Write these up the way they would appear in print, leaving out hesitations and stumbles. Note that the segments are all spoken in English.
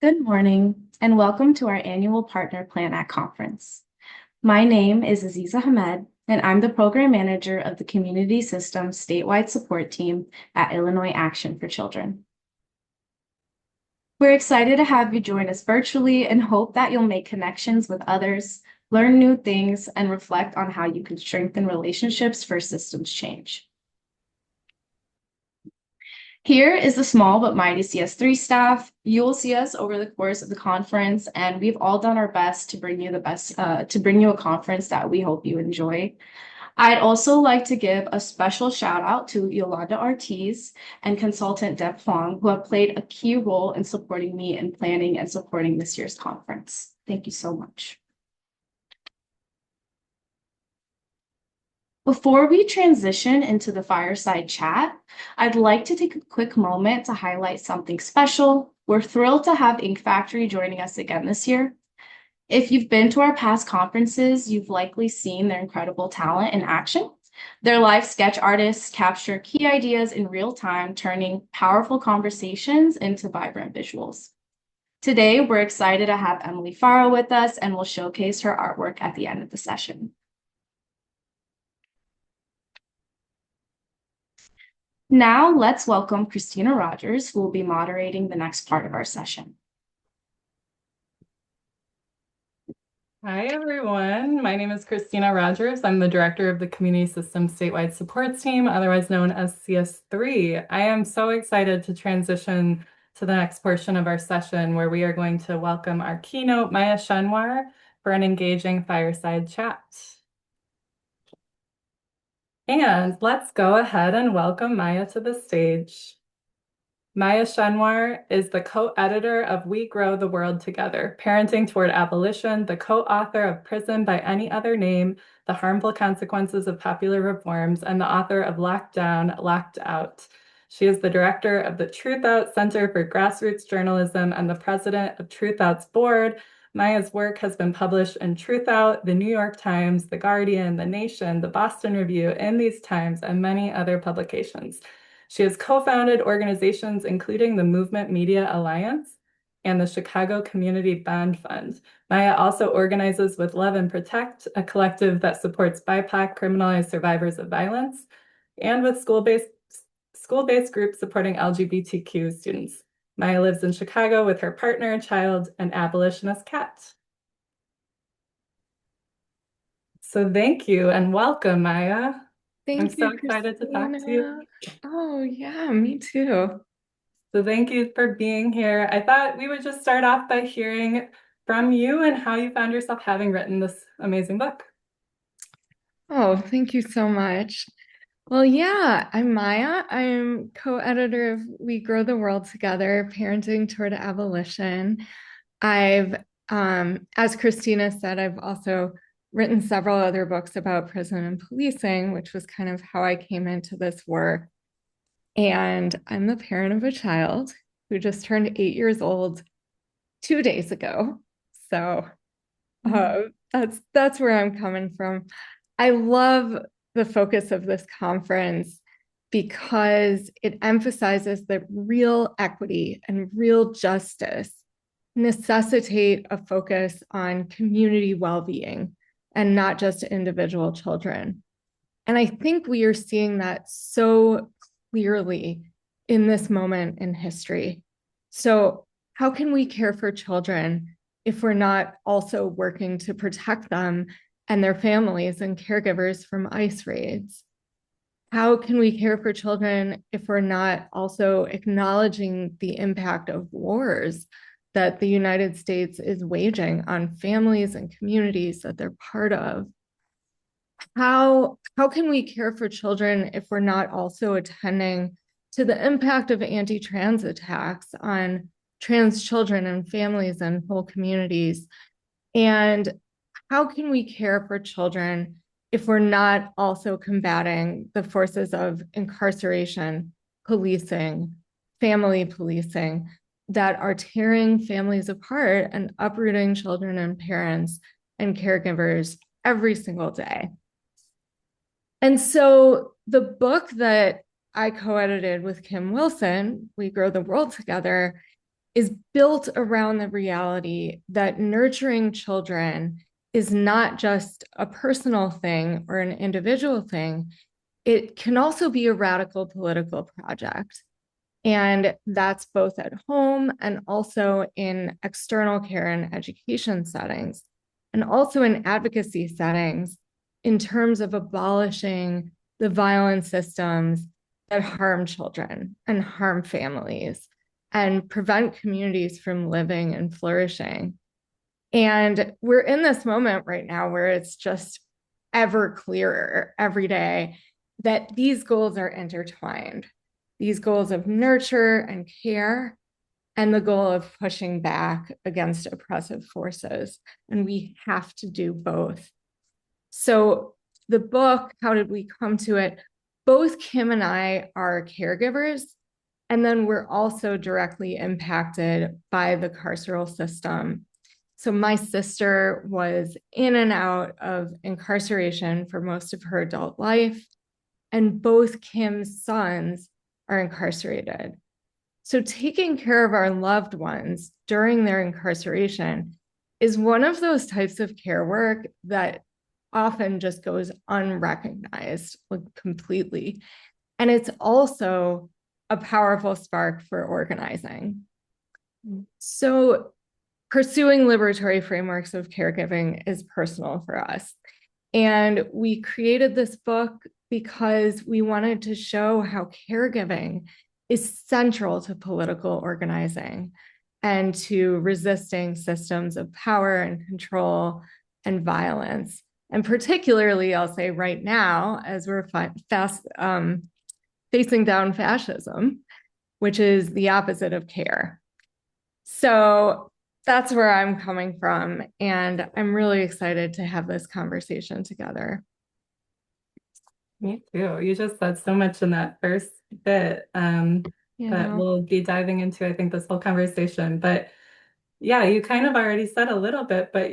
Good morning, and welcome to our annual Partner Plan Act Conference. My name is Aziza Hamed, and I'm the Program Manager of the Community Systems Statewide Support Team at Illinois Action for Children. We're excited to have you join us virtually and hope that you'll make connections with others, learn new things, and reflect on how you can strengthen relationships for systems change. Here is the small but mighty CS3 staff. You will see us over the course of the conference, and we've all done our best to bring you a conference that we hope you enjoy. I'd also like to give a special shout out to Yolanda Ortiz and consultant Deb Fong, who have played a key role in supporting me in planning and supporting this year's conference. Thank you so much. Before we transition into the fireside chat, I'd like to take a quick moment to highlight something special. We're thrilled to have Ink Factory joining us again this year. If you've been to our past conferences, you've likely seen their incredible talent in action. Their live sketch artists capture key ideas in real time, turning powerful conversations into vibrant visuals. Today, we're excited to have Emily Farrow with us, and we'll showcase her artwork at the end of the session. Now, let's welcome Christina Rogers, who will be moderating the next part of our session. Hi, everyone. My name is Christina Rogers. I'm the director of the Community Systems Statewide Supports Team, otherwise known as CS3. I am so excited to transition to the next portion of our session where we are going to welcome our keynote, Maya Schenwar, for an engaging fireside chat. And let's go ahead and welcome Maya to the stage. Maya Schenwar is the co-editor of We Grow the World Together, Parenting Toward Abolition, the co-author of Prison by Any Other Name, The Harmful Consequences of Popular Reforms, and the author of Locked Down, Locked Out. She is the director of the Truthout Center for Grassroots Journalism and the president of Truthout's board. Maya's work has been published in Truthout, the New York Times, The Guardian, The Nation, The Boston Review, In These Times, and many other publications. She has co-founded organizations including the Movement Media Alliance and the Chicago Community Bond Fund. Maya also organizes with Love and Protect, a collective that supports BIPOC criminalized survivors of violence, and with school-based groups supporting LGBTQ students. Maya lives in Chicago with her partner, child, and abolitionist cat. So thank you and welcome, Maya. I'm so excited to talk to you. Oh, yeah, me too. So thank you for being here. I thought we would just start off by hearing from you and how you found yourself having written this amazing book. Oh, thank you so much. Well, yeah, I'm Maya. I'm co-editor of We Grow the World Together, Parenting Toward Abolition. As Christina said, I've also written several other books about prison and policing, which was kind of how I came into this work. And I'm the parent of a child who just turned 8 years old 2 days ago. So that's where I'm coming from. I love the focus of this conference because it emphasizes that real equity and real justice necessitate a focus on community well-being and not just individual children. And I think we are seeing that so clearly in this moment in history. So how can we care for children if we're not also working to protect them and their families and caregivers from ICE raids? How can we care for children if we're not also acknowledging the impact of wars that the United States is waging on families and communities that they're part of? How can we care for children if we're not also attending to the impact of anti-trans attacks on trans children and families and whole communities? And how can we care for children if we're not also combating the forces of incarceration, policing, family policing that are tearing families apart and uprooting children and parents and caregivers every single day? And so the book that I co-edited with Kim Wilson, We Grow the World Together, is built around the reality that nurturing children is not just a personal thing or an individual thing. It can also be a radical political project. And that's both at home and also in external care and education settings, and also in advocacy settings in terms of abolishing the violent systems that harm children and harm families and prevent communities from living and flourishing. And we're in this moment right now where it's just ever clearer every day that these goals are intertwined. These goals of nurture and care, and the goal of pushing back against oppressive forces. And we have to do both. So the book, how did we come to it? Both Kim and I are caregivers, and then we're also directly impacted by the carceral system. So my sister was in and out of incarceration for most of her adult life, and both Kim's sons are incarcerated. So taking care of our loved ones during their incarceration is one of those types of care work that often just goes unrecognized, like completely. And it's also a powerful spark for organizing. So pursuing liberatory frameworks of caregiving is personal for us. And we created this book because we wanted to show how caregiving is central to political organizing and to resisting systems of power and control and violence. And particularly, I'll say right now, as we're facing down fascism, which is the opposite of care. So that's where I'm coming from. And I'm really excited to have this conversation together. Me too. You just said so much in that first bit that we'll be diving into, I think, this whole conversation. But yeah, you kind of already said a little bit, but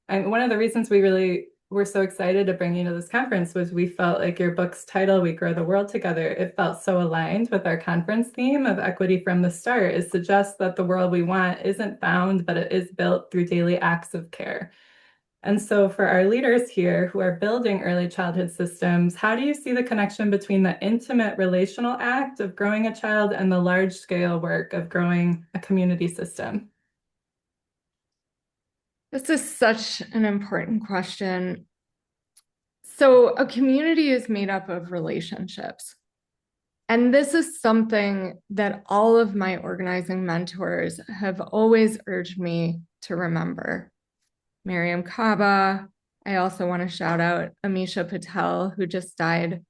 one of the reasons we really were so excited to bring you to this conference was we felt like your book's title, We Grow the World Together, it felt so aligned with our conference theme of equity from the start. It suggests that the world we want isn't found, but it is built through daily acts of care. And so for our leaders here who are building early childhood systems, how do you see the connection between the intimate relational act of growing a child and the large-scale work of growing a community system? This is such an important question. So a community is made up of relationships. And this is something that all of my organizing mentors have always urged me to remember. Miriam Kaba. I also want to shout out Amisha Patel, who just died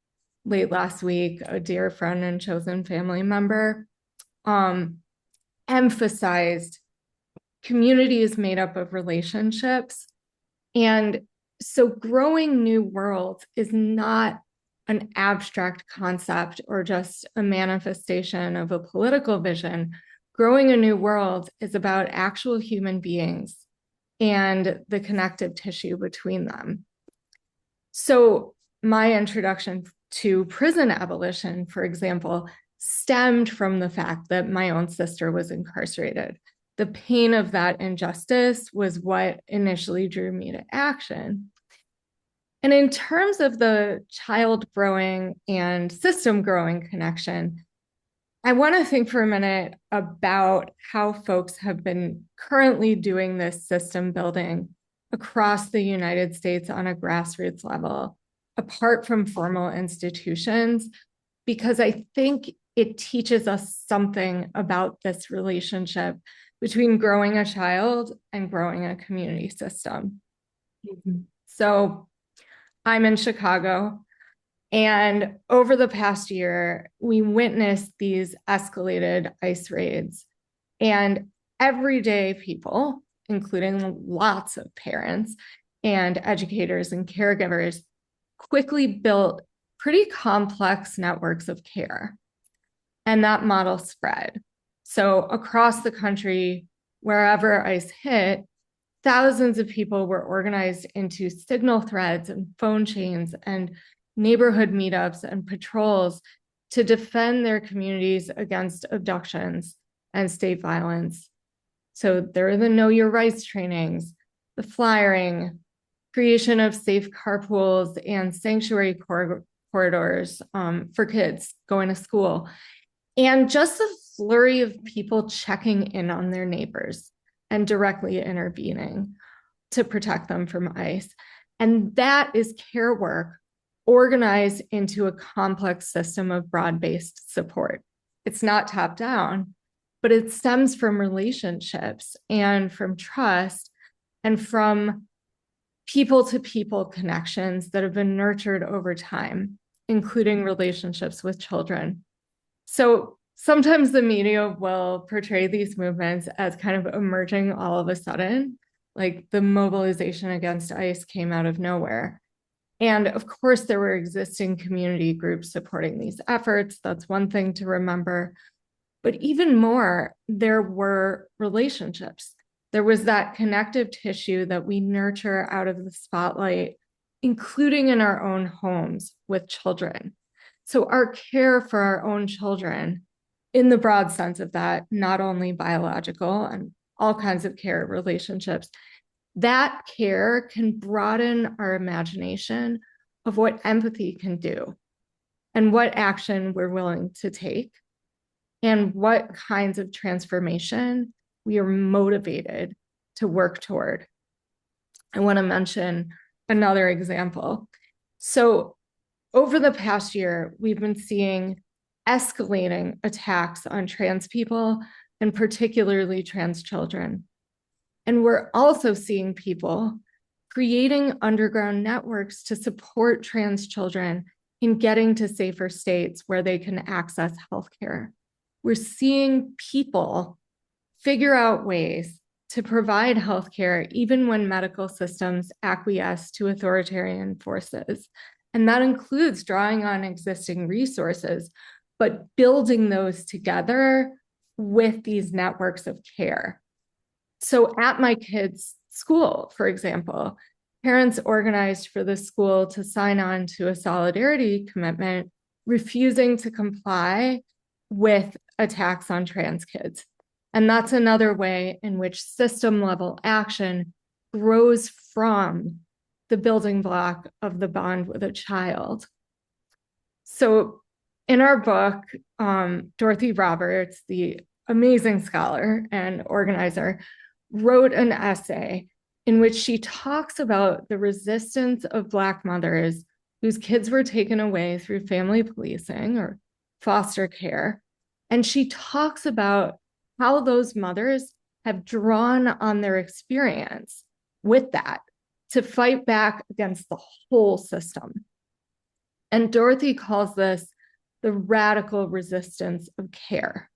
late last week, a dear friend and chosen family member, emphasized community is made up of relationships. And so growing new worlds is not an abstract concept or just a manifestation of a political vision. Growing a new world is about actual human beings and the connective tissue between them. So my introduction to prison abolition, for example, stemmed from the fact that my own sister was incarcerated. The pain of that injustice was what initially drew me to action. And in terms of the child growing and system growing connection, I want to think for a minute about how folks have been currently doing this system building across the United States on a grassroots level, apart from formal institutions, because I think it teaches us something about this relationship between growing a child and growing a community system. Mm-hmm. So I'm in Chicago. And over the past year, we witnessed these escalated ICE raids. And everyday people, including lots of parents and educators and caregivers, quickly built pretty complex networks of care. And that model spread. So across the country, wherever ICE hit, thousands of people were organized into signal threads and phone chains and neighborhood meetups and patrols to defend their communities against abductions and state violence. So there are the Know Your Rights trainings, the flyering, creation of safe carpools and sanctuary corridors for kids going to school, and just a flurry of people checking in on their neighbors and directly intervening to protect them from ICE. And that is care work organized into a complex system of broad-based support. It's not top-down, but it stems from relationships and from trust and from people-to-people connections that have been nurtured over time, including relationships with children. So sometimes the media will portray these movements as kind of emerging all of a sudden, like the mobilization against ICE came out of nowhere. And of course, there were existing community groups supporting these efforts. That's one thing to remember. But even more, there were relationships. There was that connective tissue that we nurture out of the spotlight, including in our own homes with children. So our care for our own children, in the broad sense of that, not only biological and all kinds of care relationships, that care can broaden our imagination of what empathy can do and what action we're willing to take and what kinds of transformation we are motivated to work toward. I want to mention another example. So over the past year, we've been seeing escalating attacks on trans people and particularly trans children. And we're also seeing people creating underground networks to support trans children in getting to safer states where they can access healthcare. We're seeing people figure out ways to provide healthcare even when medical systems acquiesce to authoritarian forces. And that includes drawing on existing resources, but building those together with these networks of care. So at my kids' school, for example, parents organized for the school to sign on to a solidarity commitment, refusing to comply with attacks on trans kids. And that's another way in which system-level action grows from the building block of the bond with a child. So in our book, Dorothy Roberts, the amazing scholar and organizer, wrote an essay in which she talks about the resistance of Black mothers whose kids were taken away through family policing or foster care. And she talks about how those mothers have drawn on their experience with that to fight back against the whole system. And Dorothy calls this the radical resistance of care.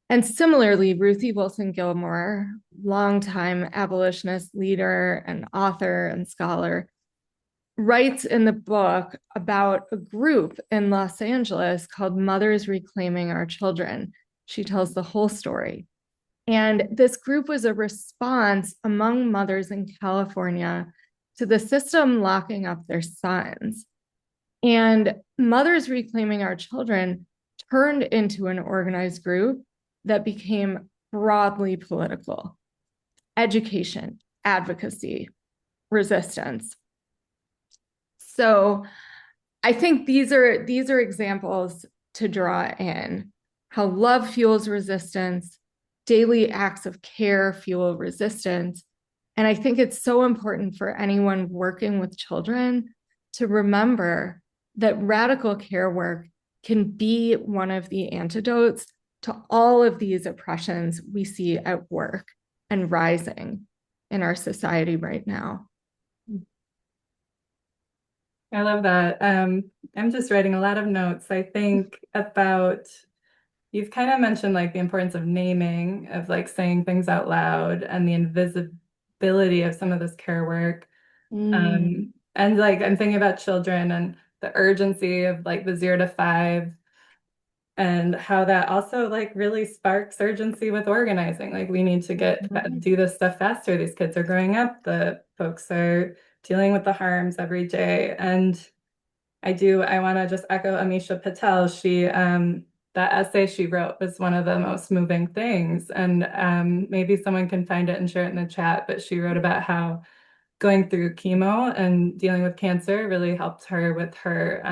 And similarly, Ruthie Wilson Gilmore, longtime abolitionist leader and author and scholar, writes in the book about a group in Los Angeles called Mothers Reclaiming Our Children. She tells the whole story. And this group was a response among mothers in California to the system locking up their sons. And Mothers Reclaiming Our Children turned into an organized group that became broadly political: education, advocacy, resistance. So I think these are examples to draw in how love fuels resistance, daily acts of care fuel resistance. And I think it's so important for anyone working with children to remember that radical care work can be one of the antidotes to all of these oppressions we see at work and rising in our society right now. I love that. I'm just writing a lot of notes. I think about, you've kind of mentioned like the importance of naming, of like saying things out loud, and the invisibility of some of this care work. And like I'm thinking about children and the urgency of like the 0 to 5, and how that also like really sparks urgency with organizing. Like we need to do this stuff faster. These kids are growing up. The folks are dealing with the harms every day. And I want to just echo Amisha Patel. She, that essay she wrote was one of the most moving things. And maybe someone can find it and share it in the chat, but she wrote about how going through chemo and dealing with cancer really helped her with her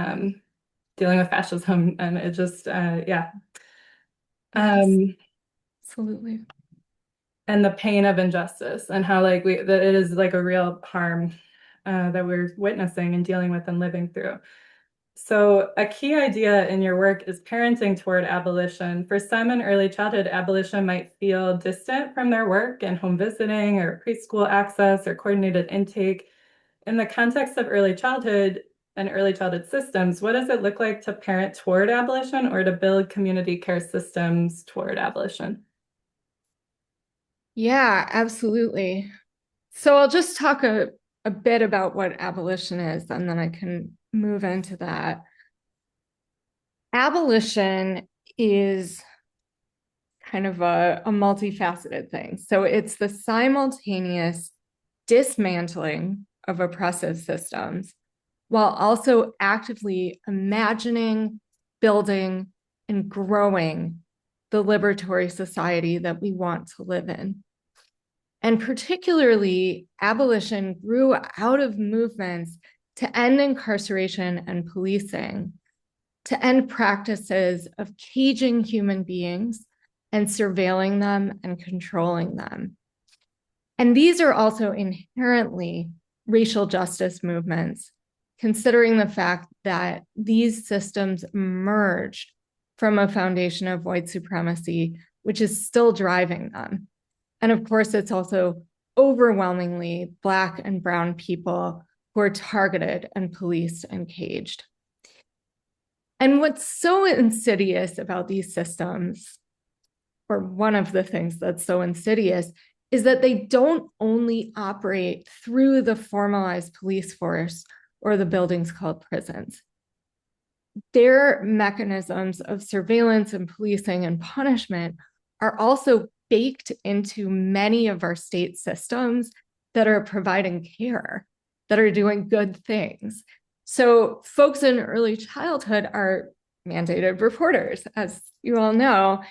dealing with fascism. And it just, yeah. Yes, absolutely. And the pain of injustice and how that it is like a real harm that we're witnessing and dealing with and living through. So a key idea in your work is parenting toward abolition. For some in early childhood, abolition might feel distant from their work and home visiting or preschool access or coordinated intake. In the context of early childhood and early childhood systems, what does it look like to parent toward abolition or to build community care systems toward abolition? Yeah, absolutely. So I'll just talk a bit about what abolition is, and then I can move into that. Abolition is kind of a multifaceted thing. So it's the simultaneous dismantling of oppressive systems while also actively imagining, building, and growing the liberatory society that we want to live in. And particularly, abolition grew out of movements to end incarceration and policing, to end practices of caging human beings and surveilling them and controlling them. And these are also inherently racial justice movements, considering the fact that these systems emerged from a foundation of white supremacy, which is still driving them. And of course, it's also overwhelmingly Black and Brown people who are targeted and policed and caged. And what's so insidious about these systems, or one of the things that's so insidious, is that they don't only operate through the formalized police force or the buildings called prisons. Their mechanisms of surveillance and policing and punishment are also baked into many of our state systems that are providing care, that are doing good things. So folks in early childhood are mandated reporters, as you all know,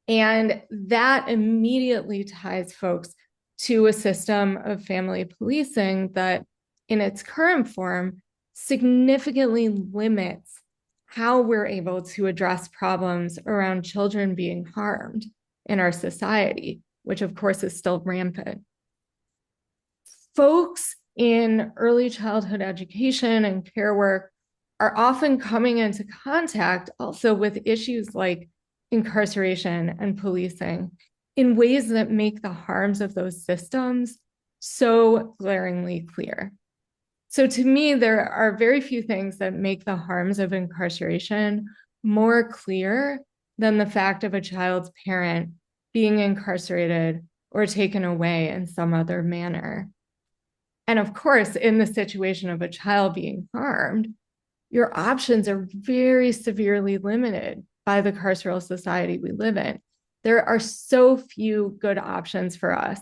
and that immediately ties folks to a system of family policing that, in its current form, significantly limits how we're able to address problems around children being harmed in our society, which of course is still rampant. Folks in early childhood education and care work are often coming into contact also with issues like incarceration and policing in ways that make the harms of those systems so glaringly clear. So to me, there are very few things that make the harms of incarceration more clear than the fact of a child's parent being incarcerated or taken away in some other manner. And of course, in the situation of a child being harmed, your options are very severely limited by the carceral society we live in. There are so few good options for us.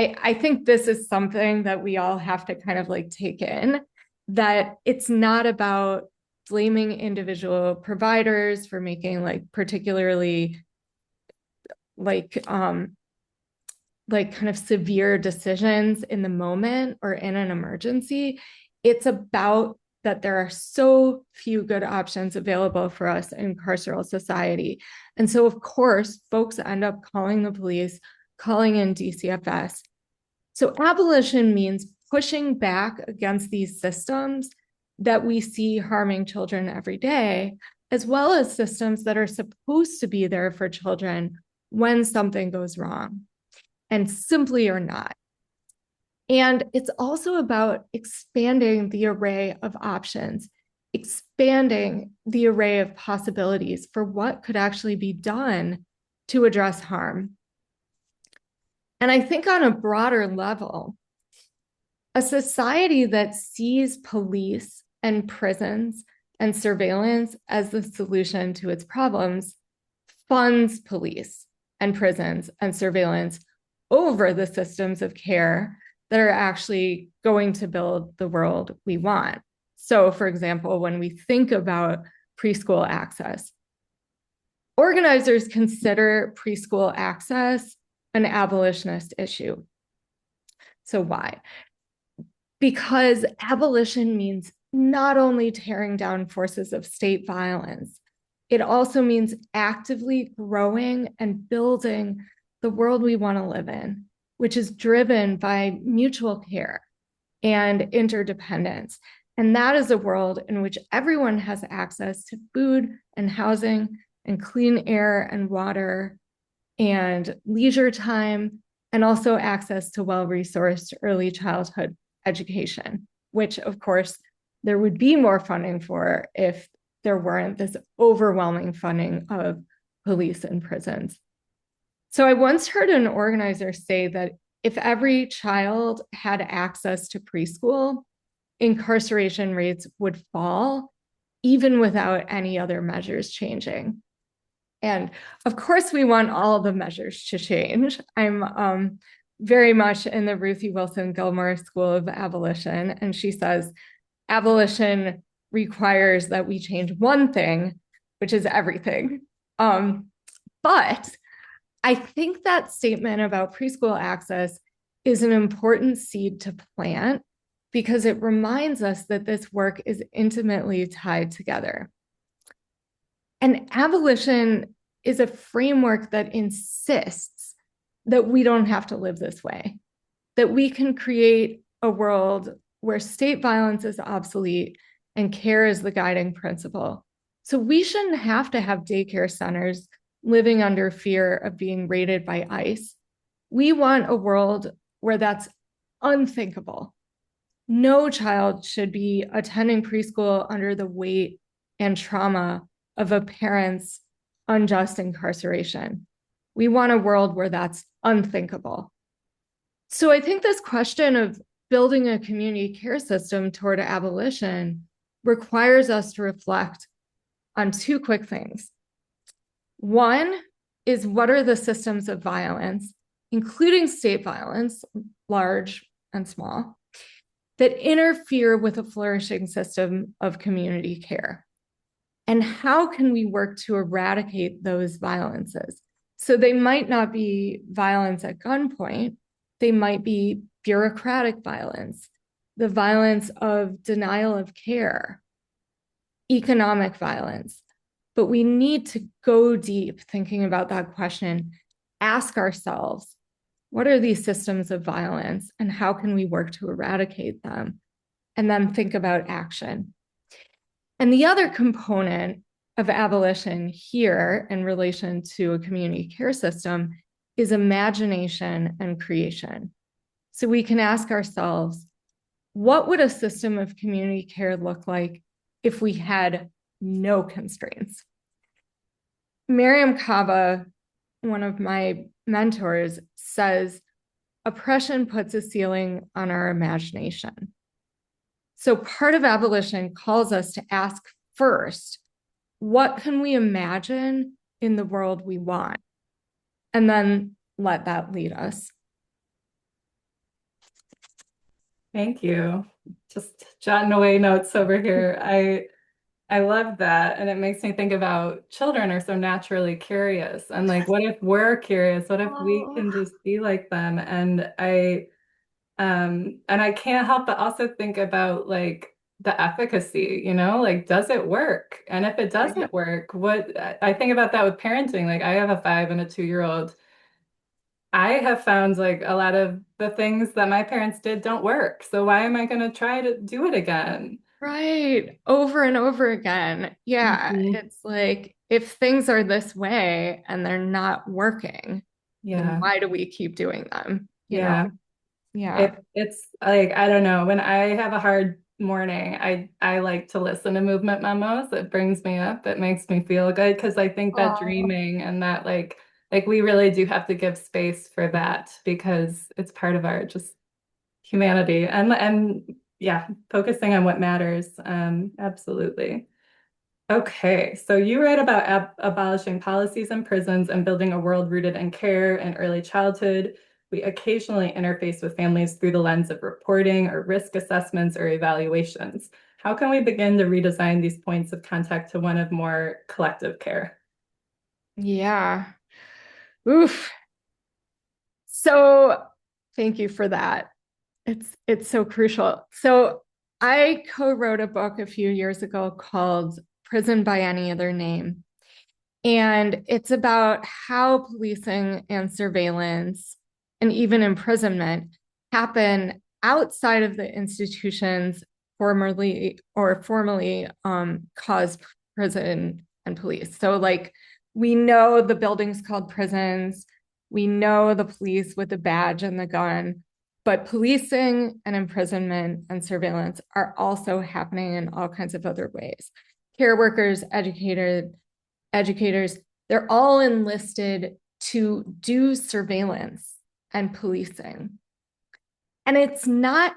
I think this is something that we all have to kind of like take in, that it's not about blaming individual providers for making like particularly like kind of severe decisions in the moment or in an emergency. It's about that there are so few good options available for us in carceral society. And so, of course, folks end up calling the police, calling in DCFS. So abolition means pushing back against these systems that we see harming children every day, as well as systems that are supposed to be there for children when something goes wrong and simply are not. And it's also about expanding the array of options, expanding the array of possibilities for what could actually be done to address harm. And I think on a broader level, a society that sees police and prisons and surveillance as the solution to its problems funds police and prisons and surveillance over the systems of care that are actually going to build the world we want. So, for example, when we think about preschool access, organizers consider preschool access an abolitionist issue. So why? Because abolition means not only tearing down forces of state violence, it also means actively growing and building the world we want to live in, which is driven by mutual care and interdependence. And that is a world in which everyone has access to food and housing and clean air and water and leisure time, and also access to well-resourced early childhood education, which of course there would be more funding for if there weren't this overwhelming funding of police and prisons. So I once heard an organizer say that if every child had access to preschool, incarceration rates would fall, even without any other measures changing. And of course, we want all the measures to change. I'm very much in the Ruthie Wilson Gilmore School of Abolition, and she says, abolition requires that we change one thing, which is everything. But I think that statement about preschool access is an important seed to plant because it reminds us that this work is intimately tied together. And abolition is a framework that insists that we don't have to live this way, that we can create a world where state violence is obsolete and care is the guiding principle. So we shouldn't have to have daycare centers living under fear of being raided by ICE. We want a world where that's unthinkable. No child should be attending preschool under the weight and trauma of a parent's unjust incarceration. We want a world where that's unthinkable. So I think this question of building a community care system toward abolition requires us to reflect on two quick things. One is, what are the systems of violence, including state violence, large and small, that interfere with a flourishing system of community care? And how can we work to eradicate those violences? So they might not be violence at gunpoint, they might be bureaucratic violence, the violence of denial of care, economic violence. But we need to go deep thinking about that question, ask ourselves, what are these systems of violence and how can we work to eradicate them? And then think about action. And the other component of abolition here in relation to a community care system is imagination and creation. So we can ask ourselves, what would a system of community care look like if we had no constraints? Miriam Kaba, one of my mentors, says, oppression puts a ceiling on our imagination. So part of abolition calls us to ask first, what can we imagine in the world we want? And then let that lead us. Thank you. Just jotting away notes over here. I love that. And it makes me think about children are so naturally curious. And like, what if we're curious? What if we can just be like them? And I can't help but also think about like the efficacy, you know, like, does it work? And if it doesn't work, what I think about that with parenting, like I have a 5 and a 2-year-old. I have found like a lot of the things that my parents did don't work. So why am I going to try to do it again? Right. Over and over again. Yeah. It's like, if things are this way and they're not working, then why do we keep doing them? You know? Yeah. It's like, I don't know, when I have a hard morning, I like to listen to movement memos. It brings me up. It makes me feel good because I think that dreaming and that like we really do have to give space for that because it's part of our just humanity and yeah, focusing on what matters. Absolutely. Okay, so you write about abolishing policies in prisons and building a world rooted in care and early childhood. We occasionally interface with families through the lens of reporting or risk assessments or evaluations. How can we begin to redesign these points of contact to one of more collective care? Yeah. Oof. So thank you for that. It's so crucial. So I co-wrote a book a few years ago called Prison by Any Other Name. And it's about how policing and surveillance and even imprisonment happen outside of the institutions formally caused prison and police. So like we know the buildings called prisons, we know the police with the badge and the gun, but policing and imprisonment and surveillance are also happening in all kinds of other ways. Care workers, educators, they're all enlisted to do surveillance and policing. And it's not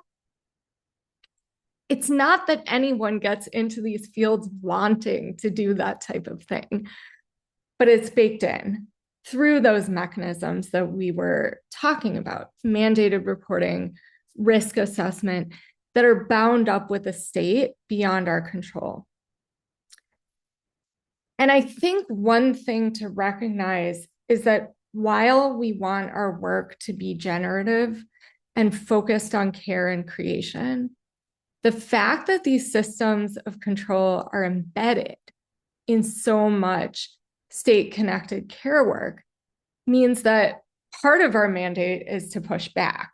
that anyone gets into these fields wanting to do that type of thing, but it's baked in through those mechanisms that we were talking about, mandated reporting, risk assessment, that are bound up with the state beyond our control. And I think one thing to recognize is that while we want our work to be generative and focused on care and creation, the fact that these systems of control are embedded in so much state-connected care work means that part of our mandate is to push back.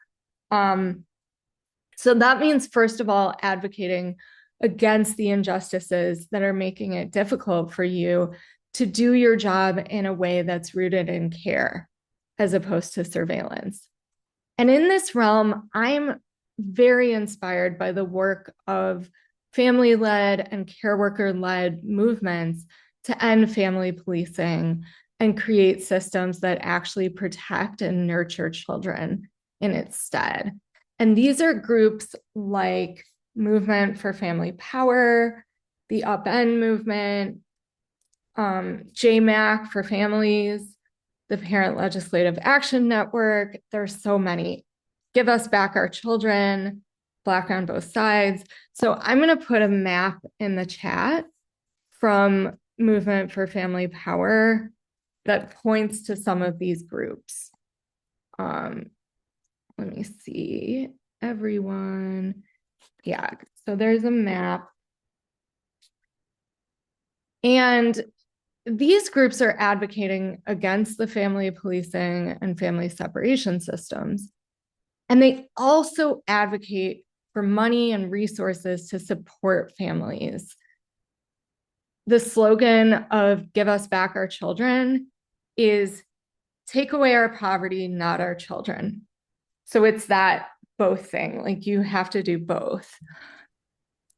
So that means, first of all, advocating against the injustices that are making it difficult for you to do your job in a way that's rooted in care as opposed to surveillance. And in this realm, I'm very inspired by the work of family-led and care worker-led movements to end family policing and create systems that actually protect and nurture children in its stead. And these are groups like Movement for Family Power, the Upend Movement, JMAC for Families, the Parent Legislative Action Network. There's so many. Give Us Back Our Children, Black on Both Sides. So I'm going to put a map in the chat from Movement for Family Power that points to some of these groups. Let me see, everyone. Yeah, so there's a map. And these groups are advocating against the family policing and family separation systems. And they also advocate for money and resources to support families. The slogan of Give Us Back Our Children is take away our poverty, not our children. So it's that both thing, like you have to do both.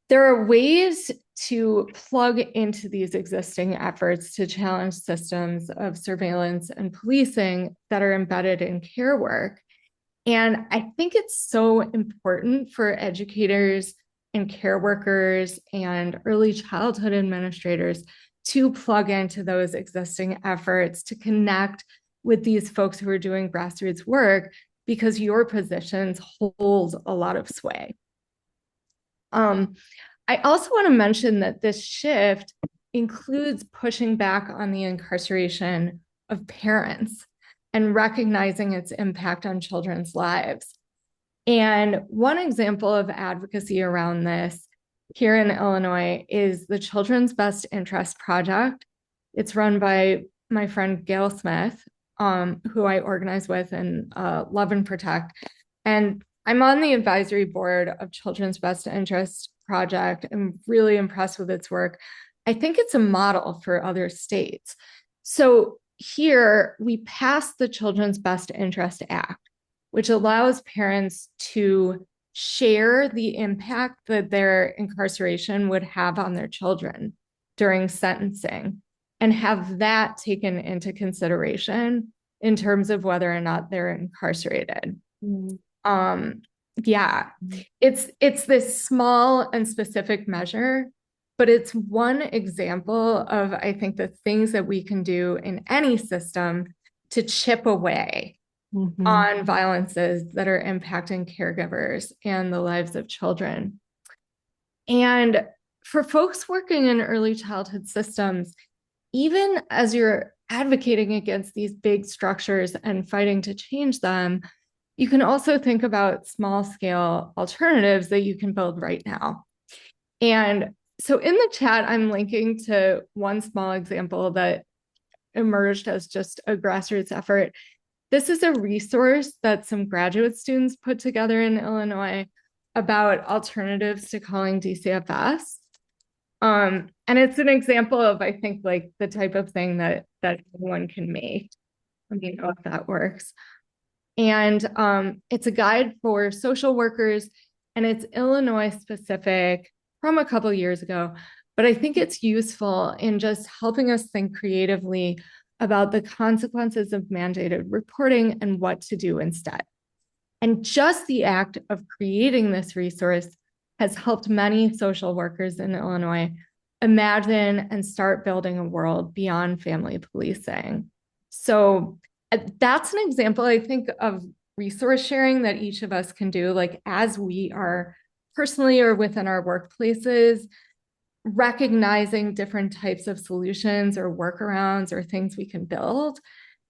There are ways to plug into these existing efforts to challenge systems of surveillance and policing that are embedded in care work. And I think it's so important for educators and care workers and early childhood administrators to plug into those existing efforts to connect with these folks who are doing grassroots work, because your positions hold a lot of sway. I also want to mention that this shift includes pushing back on the incarceration of parents and recognizing its impact on children's lives. And one example of advocacy around this here in Illinois is the Children's Best Interest Project. It's run by my friend Gail Smith, who I organize with and love and protect. And I'm on the advisory board of Children's Best Interest Project. I'm really impressed with its work. I think it's a model for other states. So here we passed the Children's Best Interest Act, which allows parents to share the impact that their incarceration would have on their children during sentencing and have that taken into consideration in terms of whether or not they're incarcerated. It's this small and specific measure, but it's one example of, I think, the things that we can do in any system to chip away on violences that are impacting caregivers and the lives of children. And for folks working in early childhood systems, even as you're advocating against these big structures and fighting to change them, you can also think about small scale alternatives that you can build right now. And so in the chat, I'm linking to one small example that emerged as just a grassroots effort. This is a resource that some graduate students put together in Illinois about alternatives to calling DCFS. And it's an example of, I think, like the type of thing that anyone can make. Let me know if that works. And it's a guide for social workers, and it's Illinois specific from a couple years ago. But I think it's useful in just helping us think creatively about the consequences of mandated reporting and what to do instead. And just the act of creating this resource has helped many social workers in Illinois imagine and start building a world beyond family policing. So that's an example, I think, of resource sharing that each of us can do, like as we are personally or within our workplaces, recognizing different types of solutions or workarounds or things we can build,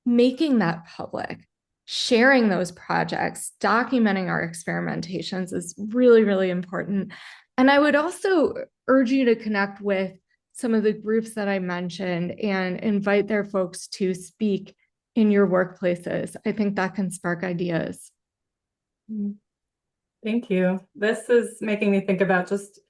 making that public, sharing those projects, documenting our experimentations is really, really important. And I would also urge you to connect with some of the groups that I mentioned and invite their folks to speak in your workplaces. I think that can spark ideas. Thank you. This is making me think about just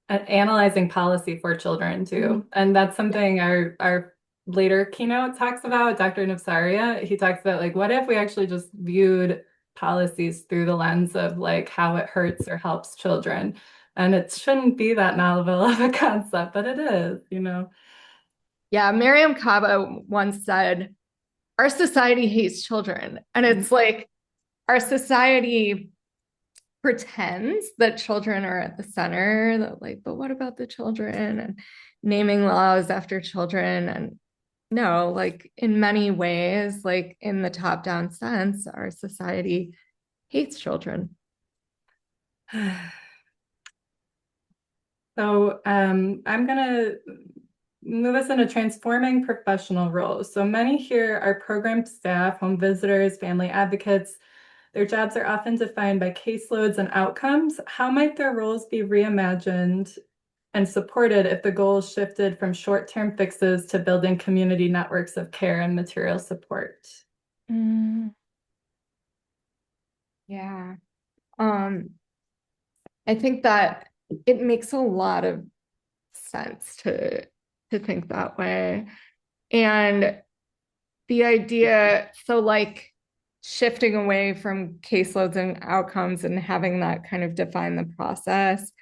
analyzing policy for children too. And that's something our later keynote talks about, Dr. Nafsaria. He talks about like, what if we actually just viewed policies through the lens of like how it hurts or helps children? And it shouldn't be that novel of a concept, but it is, you know. Yeah, Miriam Kaba once said, our society hates children. And it's like, our society pretends that children are at the center, that like, but what about the children, and naming laws after children. And no, like in many ways, like in the top-down sense, our society hates children. So I'm gonna move us into transforming professional roles. So many here are program staff, home visitors, family advocates. Their jobs are often defined by caseloads and outcomes. How might their roles be reimagined and supported if the goals shifted from short-term fixes to building community networks of care and material support? Yeah. I think that it makes a lot of sense to think that way. And the idea, so like shifting away from caseloads and outcomes and having that kind of define the process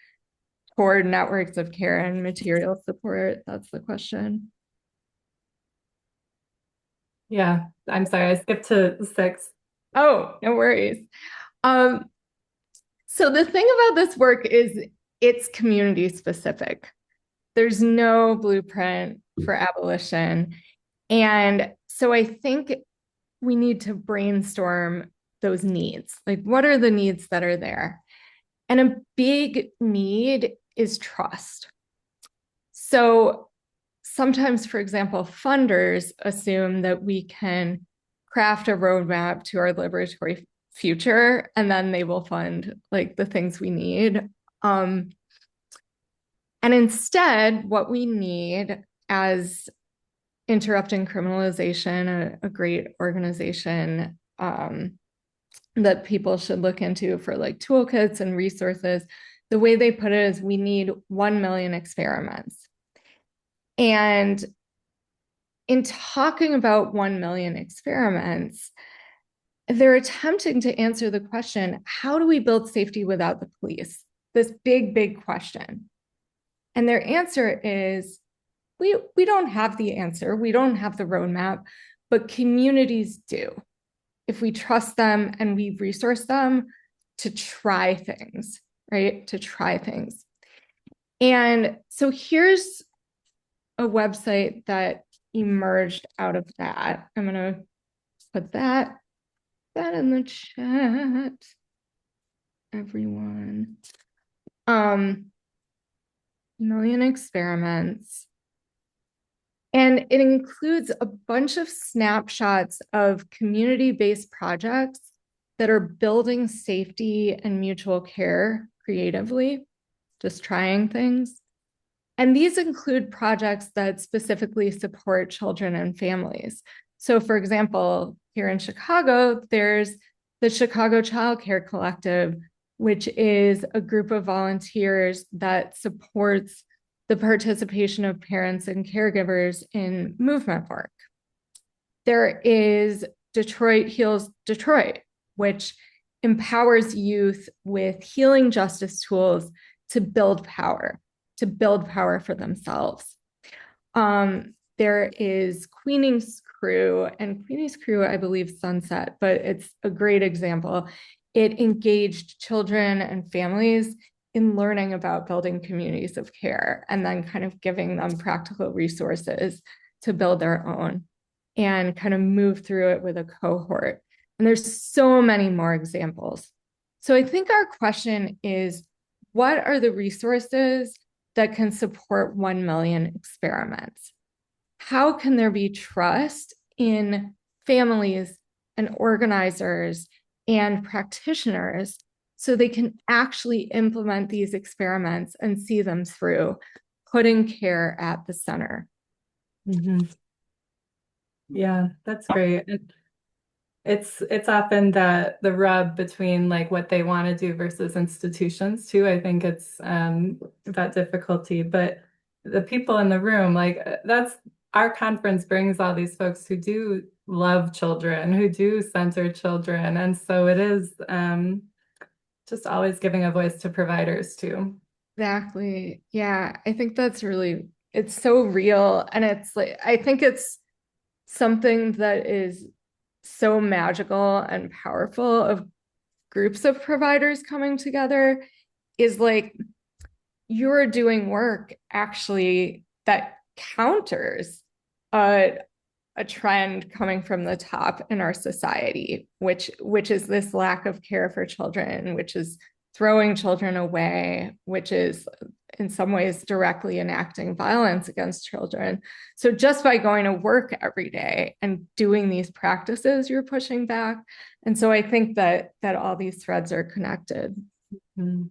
toward networks of care and material support, that's the question. Yeah, I'm sorry, I skipped to 6. Oh, no worries. So the thing about this work is it's community specific. There's no blueprint for abolition. And so I think we need to brainstorm those needs. Like, what are the needs that are there? And a big need is trust. So sometimes, for example, funders assume that we can craft a roadmap to our liberatory future, and then they will fund like the things we need. And instead, what we need as Interrupting Criminalization, a great organization that people should look into for like toolkits and resources, the way they put it is we need 1 million experiments. And in talking about 1 million experiments, they're attempting to answer the question, how do we build safety without the police? This big, big question. And their answer is, we don't have the answer. We don't have the roadmap, but communities do. If we trust them and we resource them to try things, right? To try things. And so here's a website that emerged out of that. I'm going to put that in the chat, everyone. Million experiments. And it includes a bunch of snapshots of community-based projects that are building safety and mutual care creatively, just trying things. And these include projects that specifically support children and families. So for example, here in Chicago, there's the Chicago Child Care Collective, which is a group of volunteers that supports the participation of parents and caregivers in movement work. There is Detroit Heals Detroit, which empowers youth with healing justice tools to build power for themselves. There is Queenie's Crew, and Queenie's Crew, I believe, sunset, but it's a great example. It engaged children and families in learning about building communities of care and then kind of giving them practical resources to build their own and kind of move through it with a cohort. And there's so many more examples. So I think our question is, what are the resources that can support 1 million experiments? How can there be trust in families and organizers and practitioners so they can actually implement these experiments and see them through, putting care at the center? Mm-hmm. Yeah, that's great. It's often the rub between like what they want to do versus institutions too. I think it's that difficulty, but the people in the room, like that's our conference brings all these folks who do love children, who do center children. And so it is just always giving a voice to providers too. Exactly. Yeah, I think that's really, it's so real. And it's like, I think it's something that is so magical and powerful of groups of providers coming together is like you're doing work actually that counters a trend coming from the top in our society, which is this lack of care for children, which is throwing children away, which is in some ways directly enacting violence against children. So just by going to work every day and doing these practices, you're pushing back. And so I think that all these threads are connected. Mm-hmm.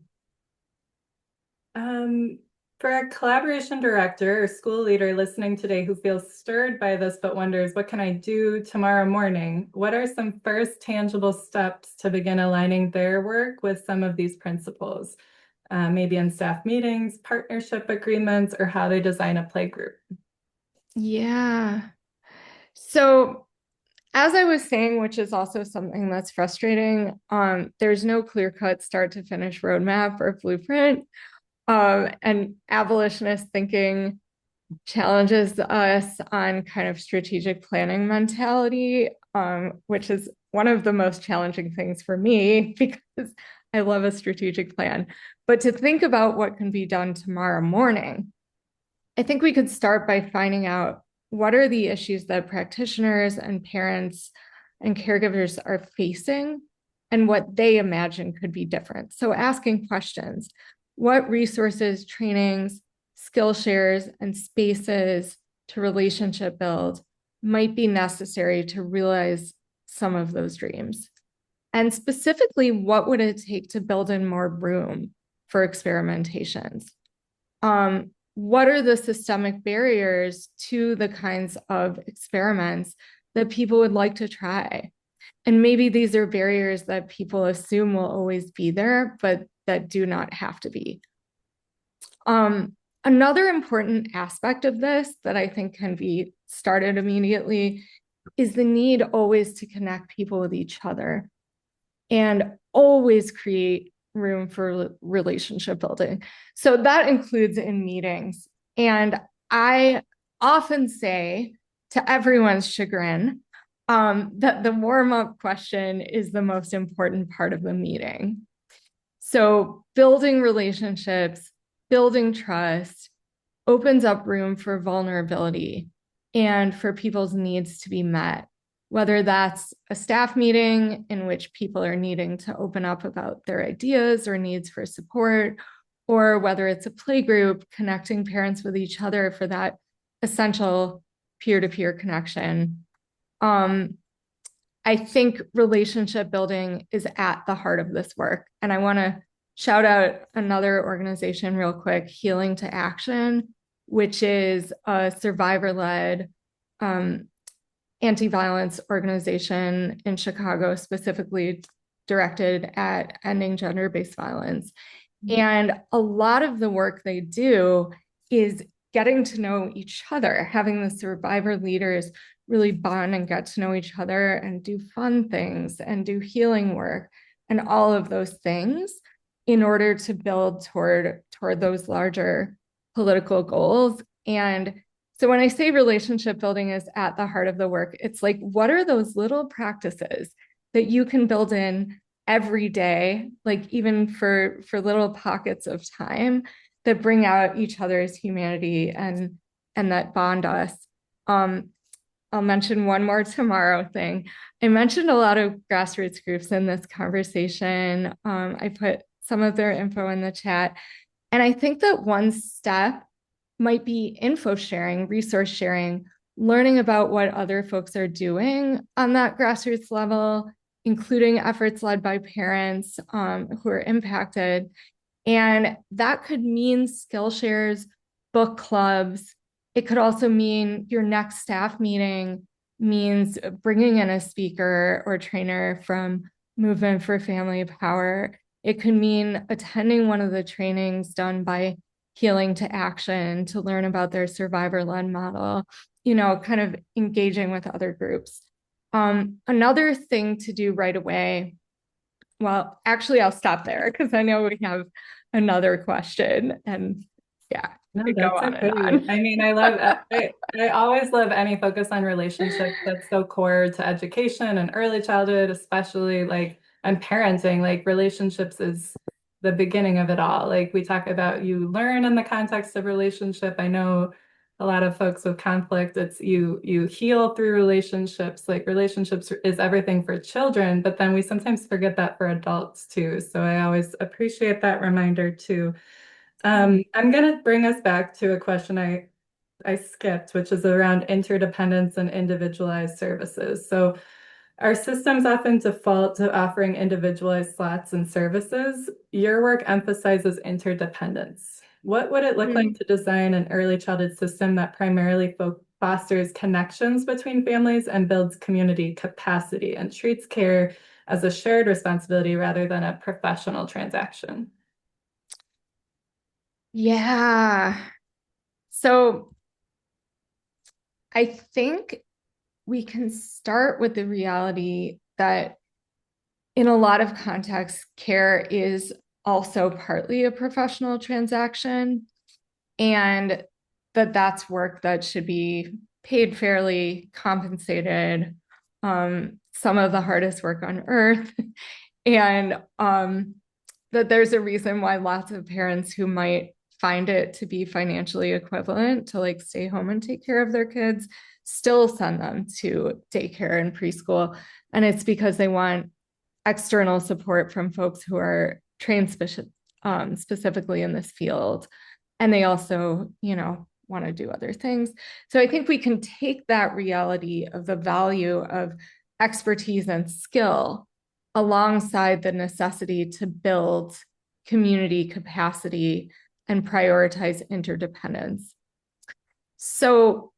For a collaboration director or school leader listening today who feels stirred by this but wonders, what can I do tomorrow morning? What are some first tangible steps to begin aligning their work with some of these principles? Maybe in staff meetings, partnership agreements, or how they design a play group? Yeah. So as I was saying, which is also something that's frustrating, there's no clear-cut start to finish roadmap or blueprint. And abolitionist thinking challenges us on kind of strategic planning mentality, which is one of the most challenging things for me because I love a strategic plan. But to think about what can be done tomorrow morning, I think we could start by finding out what are the issues that practitioners and parents and caregivers are facing and what they imagine could be different. So asking questions. What resources, trainings, skill shares, and spaces to relationship build might be necessary to realize some of those dreams? And specifically, what would it take to build in more room for experimentations? What are the systemic barriers to the kinds of experiments that people would like to try? And maybe these are barriers that people assume will always be there, but that do not have to be. Another important aspect of this that I think can be started immediately is the need always to connect people with each other and always create room for relationship building. So that includes in meetings. And I often say, to everyone's chagrin, that the warm-up question is the most important part of the meeting. So building relationships, building trust opens up room for vulnerability and for people's needs to be met, whether that's a staff meeting in which people are needing to open up about their ideas or needs for support, or whether it's a play group connecting parents with each other for that essential peer-to-peer connection. I think relationship building is at the heart of this work. And I want to shout out another organization real quick, Healing to Action, which is a survivor-led anti-violence organization in Chicago, specifically directed at ending gender-based violence. And a lot of the work they do is getting to know each other, having the survivor leaders really bond and get to know each other and do fun things and do healing work and all of those things in order to build toward those larger political goals. And so when I say relationship building is at the heart of the work, it's like, what are those little practices that you can build in every day, like even for little pockets of time that bring out each other's humanity and that bond us. I'll mention one more tomorrow thing. I mentioned a lot of grassroots groups in this conversation. I put some of their info in the chat. And I think that one step might be info sharing, resource sharing, learning about what other folks are doing on that grassroots level, including efforts led by parents who are impacted. And that could mean skill shares, book clubs. It could also mean your next staff meeting means bringing in a speaker or trainer from Movement for Family Power. It could mean attending one of the trainings done by Healing to Action to learn about their survivor-led model, kind of engaging with other groups. Another thing to do right away, well, actually, I'll stop there because I know we have another question and yeah. No, that's okay. I mean, I always love any focus on relationships. That's so core to education and early childhood, especially and parenting. Like relationships is the beginning of it all. Like we talk about, you learn in the context of relationship. I know a lot of folks with conflict, it's you heal through relationships. Like relationships is everything for children, but then we sometimes forget that for adults too. So I always appreciate that reminder too. I'm going to bring us back to a question I skipped, which is around interdependence and individualized services. So our systems often default to offering individualized slots and services. Your work emphasizes interdependence. What would it look like to design an early childhood system that primarily fosters connections between families and builds community capacity and treats care as a shared responsibility rather than a professional transaction? Yeah. So I think we can start with the reality that in a lot of contexts, care is also partly a professional transaction, and that's work that should be paid fairly, compensated, some of the hardest work on earth, and that there's a reason why lots of parents who might find it to be financially equivalent to stay home and take care of their kids still send them to daycare and preschool. And it's because they want external support from folks who are trained specifically in this field. And they also, want to do other things. So I think we can take that reality of the value of expertise and skill alongside the necessity to build community capacity and prioritize interdependence. So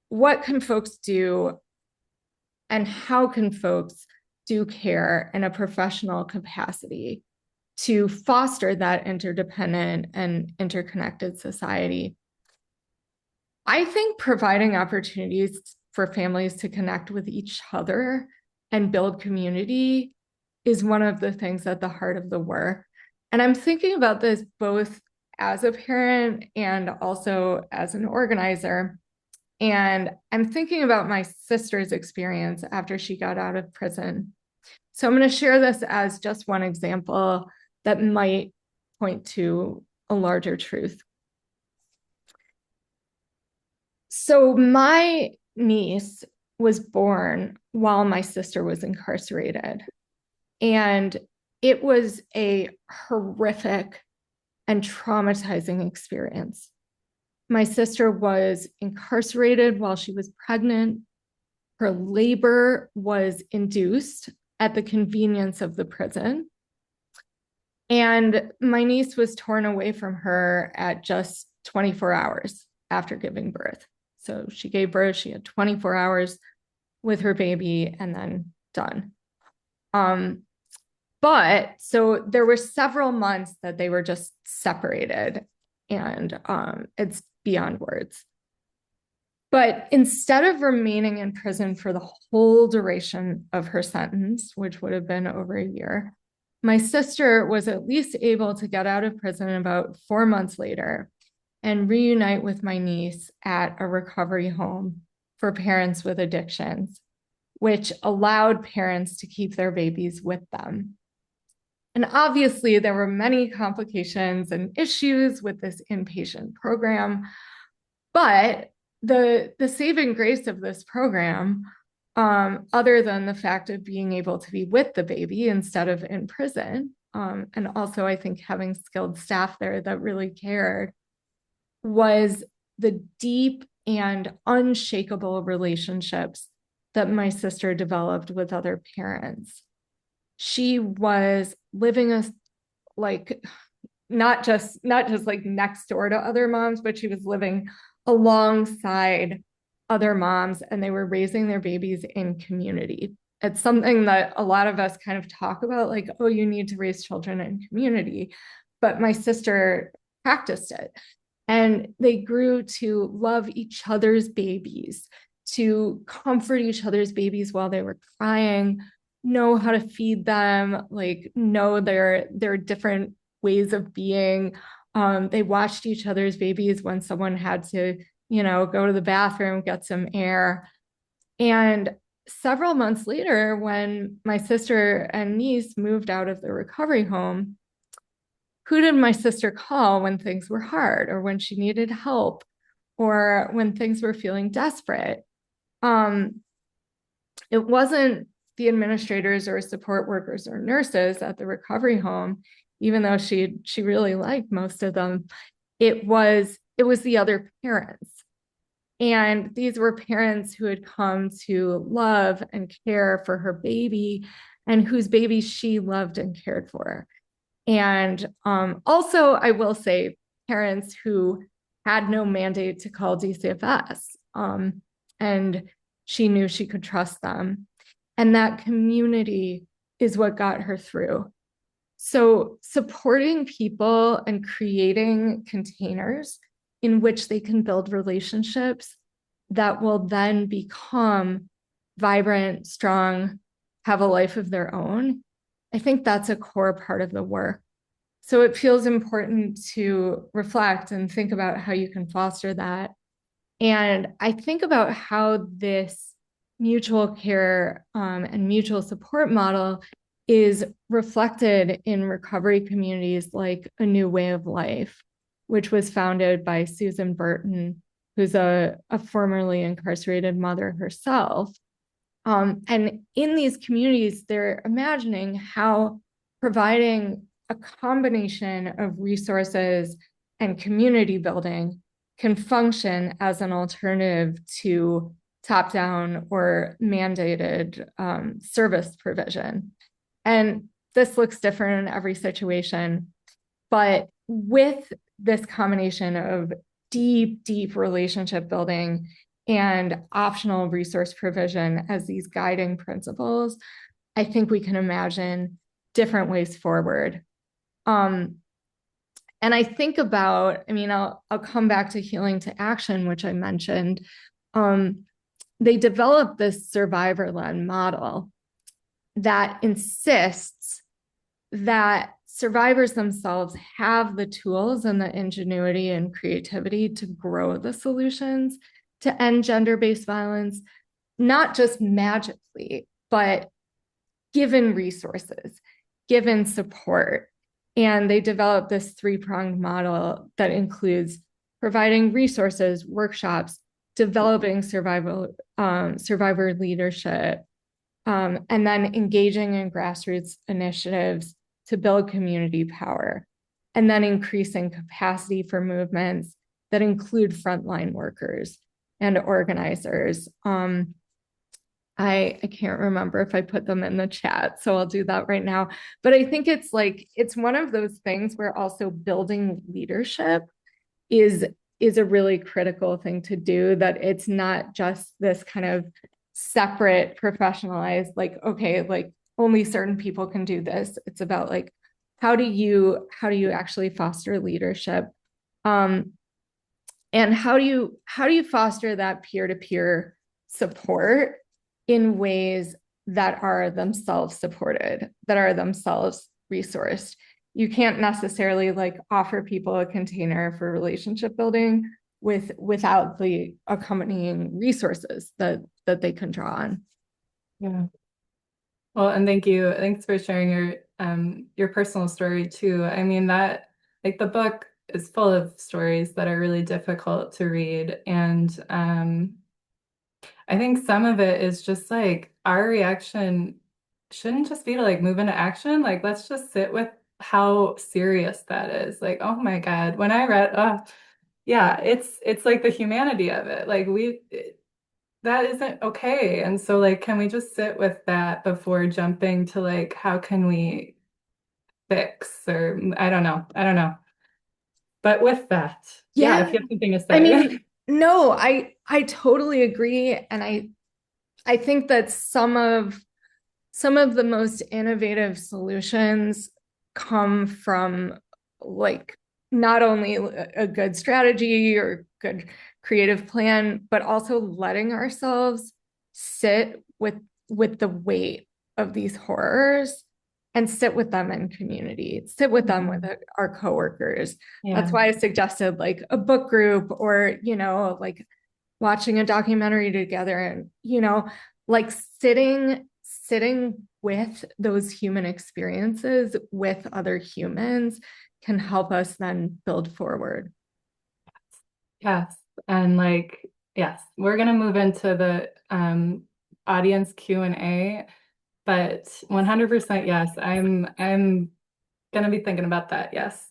what can folks do and how can folks do care in a professional capacity to foster that interdependent and interconnected society? I think providing opportunities for families to connect with each other and build community is one of the things at the heart of the work. And I'm thinking about this both as a parent and also as an organizer. And I'm thinking about my sister's experience after she got out of prison. So I'm going to share this as just one example that might point to a larger truth. So my niece was born while my sister was incarcerated. And it was a horrific and traumatizing experience. My sister was incarcerated while she was pregnant. Her labor was induced at the convenience of the prison. And my niece was torn away from her at just 24 hours after giving birth. So she gave birth, she had 24 hours with her baby and then done. But so there were several months that they were just separated, and it's beyond words. But instead of remaining in prison for the whole duration of her sentence, which would have been over a year, my sister was at least able to get out of prison about 4 months later and reunite with my niece at a recovery home for parents with addictions, which allowed parents to keep their babies with them. And obviously, there were many complications and issues with this inpatient program, but the saving grace of this program, other than the fact of being able to be with the baby instead of in prison, and also I think having skilled staff there that really cared, was the deep and unshakable relationships that my sister developed with other parents. She was living not just like next door to other moms, but she was living alongside other moms, and they were raising their babies in community. It's something that a lot of us kind of talk about, like, oh, you need to raise children in community. But my sister practiced it, and they grew to love each other's babies, to comfort each other's babies while they were crying, know how to feed them, like know their different ways of being. They watched each other's babies when someone had to, go to the bathroom, get some air. And several months later, when my sister and niece moved out of the recovery home, who did my sister call when things were hard or when she needed help or when things were feeling desperate? It wasn't the administrators or support workers or nurses at the recovery home, even though she really liked most of them. It was the other parents. And these were parents who had come to love and care for her baby and whose baby she loved and cared for. And also, I will say, parents who had no mandate to call DCFS, and she knew she could trust them. And that community is what got her through. So supporting people and creating containers in which they can build relationships that will then become vibrant, strong, have a life of their own, I think that's a core part of the work. So it feels important to reflect and think about how you can foster that. And I think about how this mutual care and mutual support model is reflected in recovery communities like A New Way of Life, which was founded by Susan Burton, who's a formerly incarcerated mother herself. And in these communities, they're imagining how providing a combination of resources and community building can function as an alternative to top-down or mandated service provision. And this looks different in every situation, but with this combination of deep, deep relationship building and optional resource provision as these guiding principles, I think we can imagine different ways forward. And I think about, I'll come back to healing to action, which I mentioned. They developed this survivor-led model that insists that survivors themselves have the tools and the ingenuity and creativity to grow the solutions to end gender-based violence, not just magically, but given resources, given support. And they developed this three-pronged model that includes providing resources, workshops, developing survivor leadership, and then engaging in grassroots initiatives to build community power, and then increasing capacity for movements that include frontline workers and organizers. I can't remember if I put them in the chat, so I'll do that right now. But I think it's one of those things where also building leadership is a really critical thing to do, that it's not just this kind of separate, professionalized, okay, only certain people can do this. It's about how do you actually foster leadership? And how do you foster that peer-to-peer support in ways that are themselves supported, that are themselves resourced? You can't necessarily offer people a container for relationship building without the accompanying resources that they can draw on. Yeah. Well, and thank you. Thanks for sharing your personal story too. I mean, that the book is full of stories that are really difficult to read. And I think some of it is just our reaction shouldn't just be to move into action. Let's just sit with how serious that is. Oh my God, when I read, yeah, it's the humanity of it. That isn't okay. And so can we just sit with that before jumping to how can we fix, or I don't know. But with that, yeah, if you have something to say. I mean, no, I totally agree. And I think that some of the most innovative solutions come from not only a good strategy or good creative plan, but also letting ourselves sit with the weight of these horrors and sit with them in community, sit with them with our coworkers. Yeah. That's why I suggested a book group, or watching a documentary together, and sitting with those human experiences with other humans can help us then build forward. Yes. And yes, we're going to move into the audience Q&A, but 100% yes, I'm going to be thinking about that. Yes.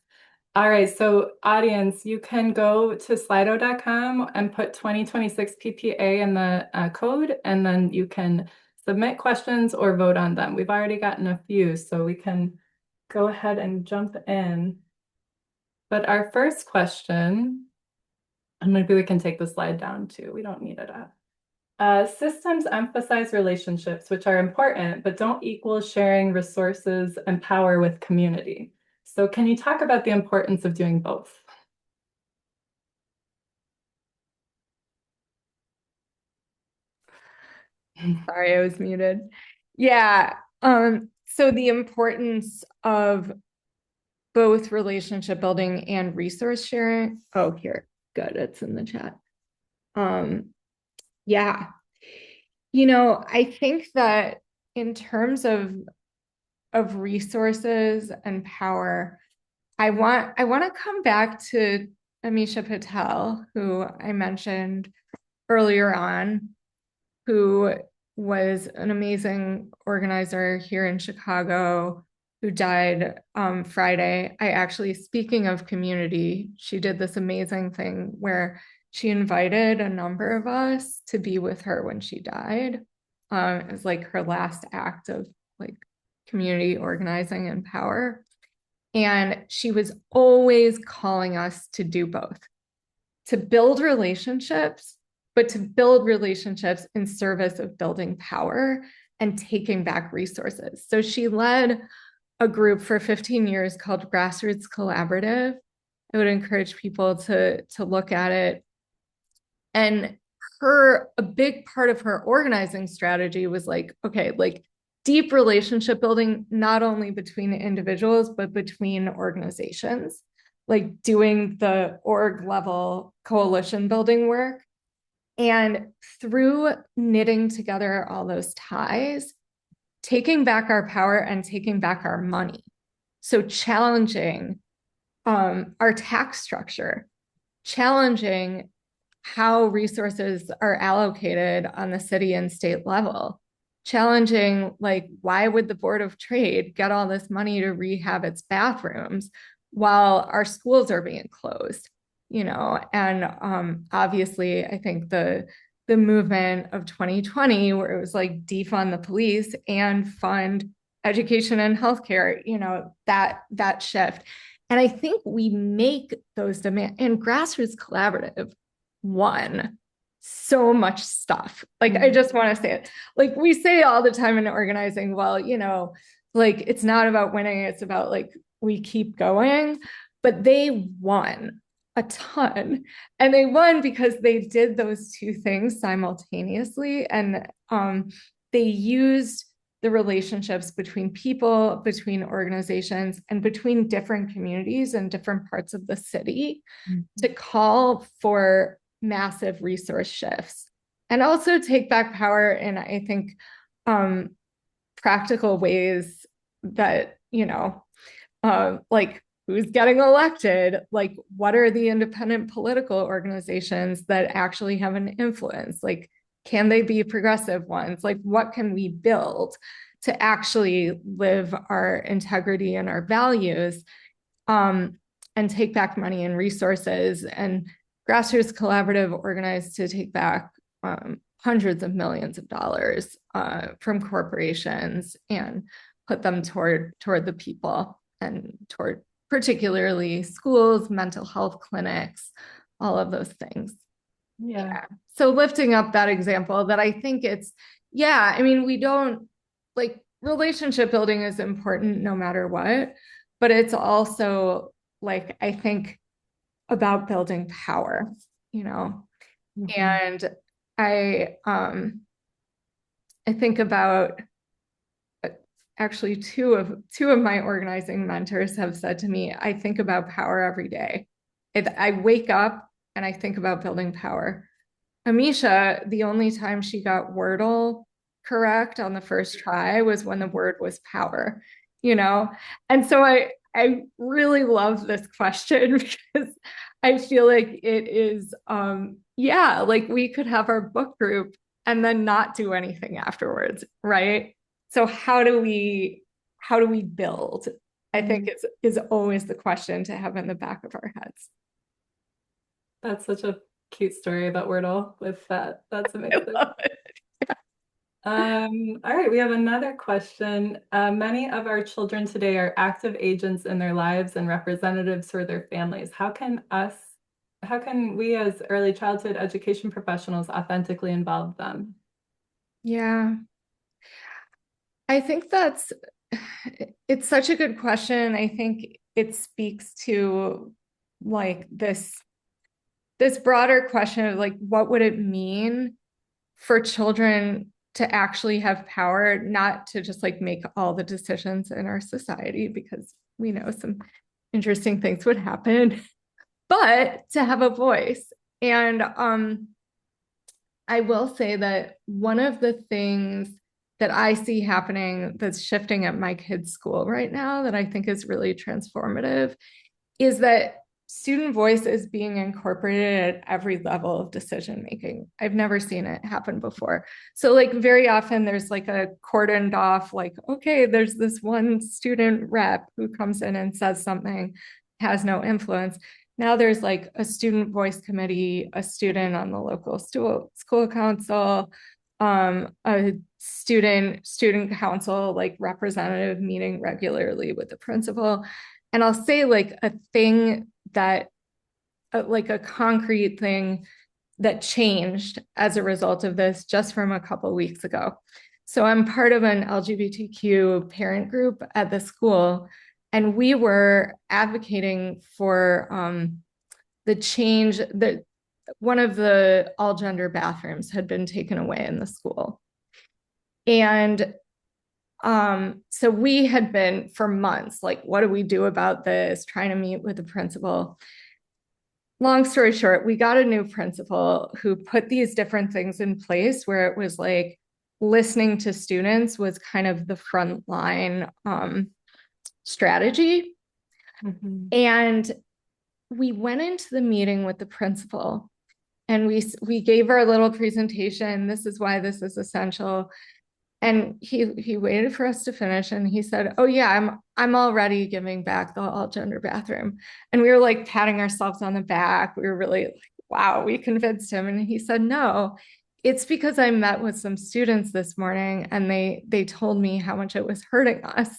All right. So audience, you can go to slido.com and put 2026 PPA in the code, and then you can submit questions or vote on them. We've already gotten a few, so we can go ahead and jump in. But our first question, and maybe we can take the slide down too. We don't need it up. Systems emphasize relationships, which are important, but don't equal sharing resources and power with community. So can you talk about the importance of doing both? Sorry, I was muted. Yeah. So the importance of both relationship building and resource sharing. Oh, here. Good. It's in the chat. Yeah. I think that in terms of resources and power, I want to come back to Amisha Patel, who I mentioned earlier on, who was an amazing organizer here in Chicago, who died Friday. Speaking of community, she did this amazing thing where she invited a number of us to be with her when she died. It was her last act of community organizing and power. And she was always calling us to do both, to build relationships, but to build relationships in service of building power and taking back resources. So she led a group for 15 years called Grassroots Collaborative. I would encourage people to look at it. And a big part of her organizing strategy was deep relationship building, not only between individuals, but between organizations, doing the org level coalition building work. And through knitting together all those ties, taking back our power and taking back our money. So challenging our tax structure, challenging how resources are allocated on the city and state level, challenging why would the Board of Trade get all this money to rehab its bathrooms while our schools are being closed? and obviously I think the movement of 2020, where it was like defund the police and fund education and healthcare, that shift. And I think we make those demands, and Grassroots Collaborative won so much stuff. Like, I just want to say it. Like, we say all the time in organizing, well, like, it's not about winning, it's about like, we keep going. But they won a ton. And they won because they did those two things simultaneously. And they used the relationships between people, between organizations, and between different communities and different parts of the city to call for massive resource shifts and also take back power in, I think, practical ways that, like, who's getting elected, like, what are the independent political organizations that actually have an influence? Like, can they be progressive ones? Like, what can we build to actually live our integrity and our values, and take back money and resources? And Grassroots Collaborative organized to take back hundreds of millions of dollars from corporations and put them toward the people and toward particularly schools, mental health clinics, all of those things. Yeah. So lifting up that example, that I think it's, I mean, we don't, like, relationship building is important no matter what, but it's also, like, I think, about building power, and I think about, actually two of my organizing mentors have said to me, I think about power every day. I wake up and I think about building power. Amisha, the only time she got Wordle correct on the first try was when the word was power, and so I really love this question because I feel like it is, like, we could have our book group and then not do anything afterwards, right? So how do we build? I think is always the question to have in the back of our heads. That's such a cute story about Wordle with that. That's amazing. I love it. All right, we have another question. Many of our children today are active agents in their lives and representatives for their families. How can we as early childhood education professionals authentically involve them? Yeah, I think it's such a good question. I think it speaks to, like, this broader question of, like, what would it mean for children to actually have power, not to just, like, make all the decisions in our society, because we know some interesting things would happen, but to have a voice. And I will say that one of the things that I see happening that's shifting at my kids' school right now that I think is really transformative is that student voice is being incorporated at every level of decision making. I've never seen it happen before. So, like, very often there's, like, a cordoned off, like, okay, there's this one student rep who comes in and says something, has no influence. Now there's, like, a student voice committee, a student on the local school council, a student council, like, representative meeting regularly with the principal. And I'll say, like, a thing that, like, a concrete thing that changed as a result of this just from a couple of weeks ago. So I'm part of an LGBTQ parent group at the school, and we were advocating for the change that one of the all gender bathrooms had been taken away in the school. And so we had been for months, like, what do we do about this? Trying to meet with the principal. Long story short, we got a new principal who put these different things in place where it was like listening to students was kind of the front line strategy. And we went into the meeting with the principal and we gave our little presentation. This is why this is essential. And he waited for us to finish, and he said, "Oh yeah, I'm already giving back the all gender bathroom." And we were like patting ourselves on the back. We were really like, wow, we convinced him. And he said, "No, it's because I met with some students this morning, and they told me how much it was hurting us,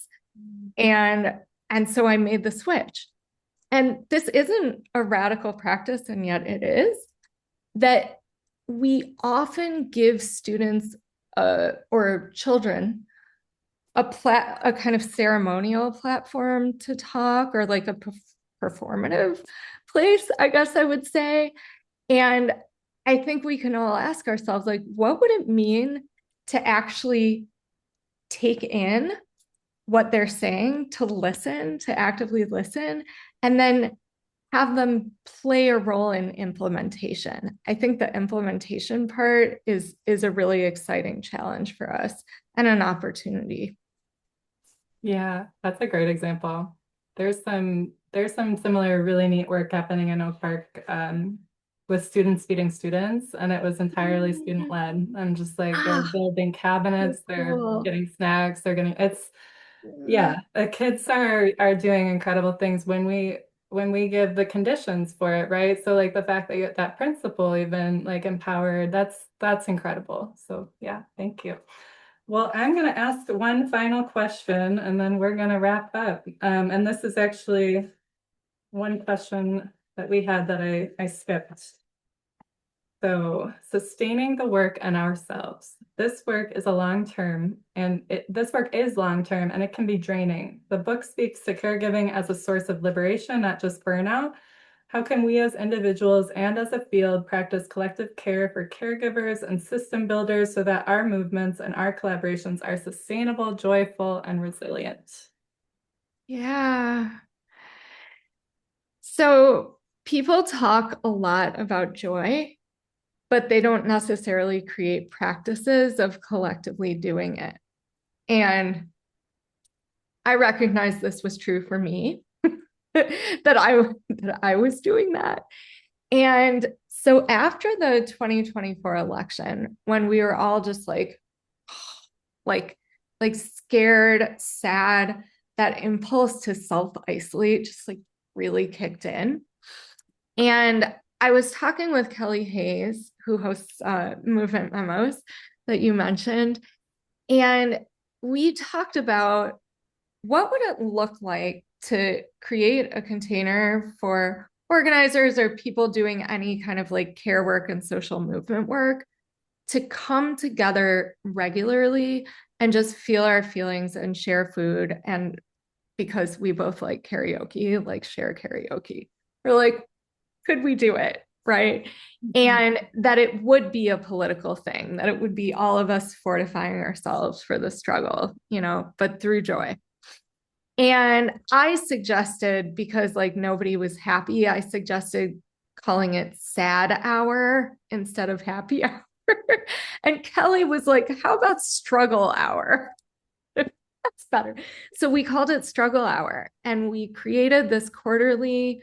and so I made the switch." And this isn't a radical practice, and yet it is, that we often give students or children a kind of ceremonial platform to talk, or like a performative place, I guess I would say. And I think we can all ask ourselves, like, what would it mean to actually take in what they're saying, to listen, to actively listen, and then have them play a role in implementation. I think the implementation part is a really exciting challenge for us and an opportunity. Yeah, that's a great example. There's some similar really neat work happening in Oak Park with students feeding students, and it was entirely student led. I'm just like, they're building cabinets, they're getting snacks, they're getting yeah, the kids are doing incredible things when we give the conditions for it, right? So like the fact that that principal even like empowered, that's incredible. So yeah, thank you. Well, I'm going to ask one final question and then we're going to wrap up. And this is actually one question that we had that I skipped. So sustaining the work and ourselves. This work is long-term and it can be draining. The book speaks to caregiving as a source of liberation, not just burnout. How can we as individuals and as a field practice collective care for caregivers and system builders so that our movements and our collaborations are sustainable, joyful, and resilient? Yeah. So people talk a lot about joy, but they don't necessarily create practices of collectively doing it. And I recognize this was true for me, that I was doing that. And so after the 2024 election, when we were all just like scared, sad, that impulse to self-isolate just like really kicked in. And I was talking with Kelly Hayes, who hosts Movement Memos that you mentioned, and we talked about what would it look like to create a container for organizers or people doing any kind of like care work and social movement work to come together regularly and just feel our feelings and share food. And because we both like karaoke, like share karaoke. We're like, could we do it? Right. And that it would be a political thing, that it would be all of us fortifying ourselves for the struggle, but through joy. And I suggested, because like nobody was happy, I suggested calling it sad hour instead of happy hour. And Kelly was like, how about struggle hour? That's better. So we called it struggle hour, and we created this quarterly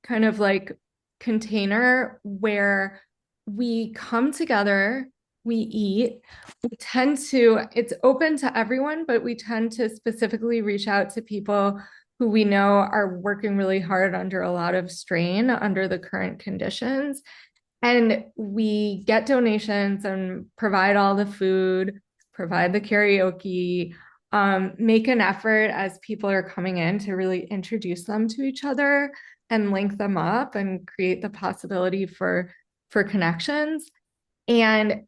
kind of like container where we come together, we eat. It's open to everyone, but we tend to specifically reach out to people who we know are working really hard under a lot of strain under the current conditions. And we get donations and provide all the food, provide the karaoke, make an effort as people are coming in to really introduce them to each other and link them up and create the possibility for connections, and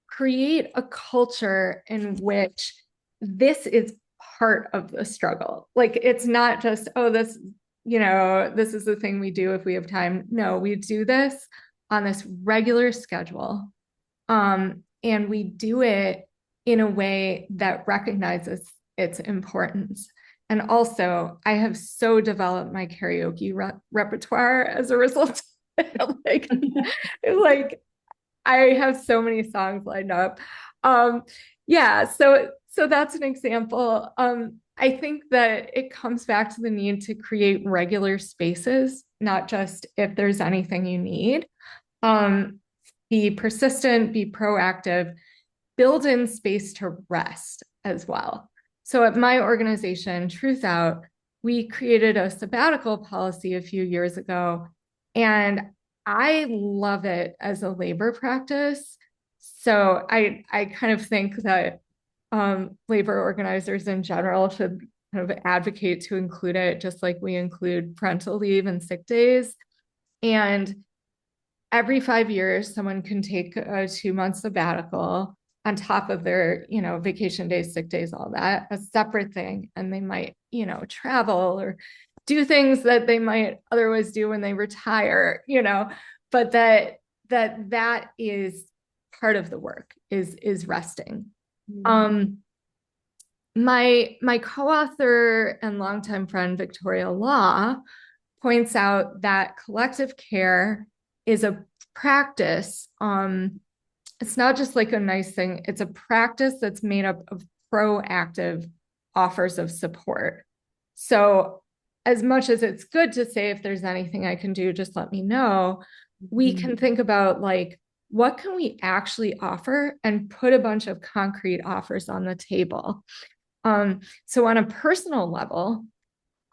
create a culture in which this is part of the struggle. Like, it's not just, oh, this is the thing we do if we have time. No, we do this on this regular schedule. And we do it in a way that recognizes its importance. And also, I have so developed my karaoke repertoire as a result. like I have so many songs lined up. Yeah, so that's an example. I think that it comes back to the need to create regular spaces, not just if there's anything you need. Be persistent, be proactive, build in space to rest as well. So at my organization, Truthout, we created a sabbatical policy a few years ago, and I love it as a labor practice. So I kind of think that labor organizers in general should kind of advocate to include it, just like we include parental leave and sick days. And every 5 years, someone can take a 2-month sabbatical on top of their, vacation days, sick days, all that, a separate thing. And they might, travel or do things that they might otherwise do when they retire, but that is part of the work is resting. My co-author and longtime friend, Victoria Law, points out that collective care is a practice. It's not just like a nice thing. It's a practice that's made up of proactive offers of support. So as much as it's good to say, if there's anything I can do, just let me know, we can think about like, what can we actually offer and put a bunch of concrete offers on the table. So on a personal level,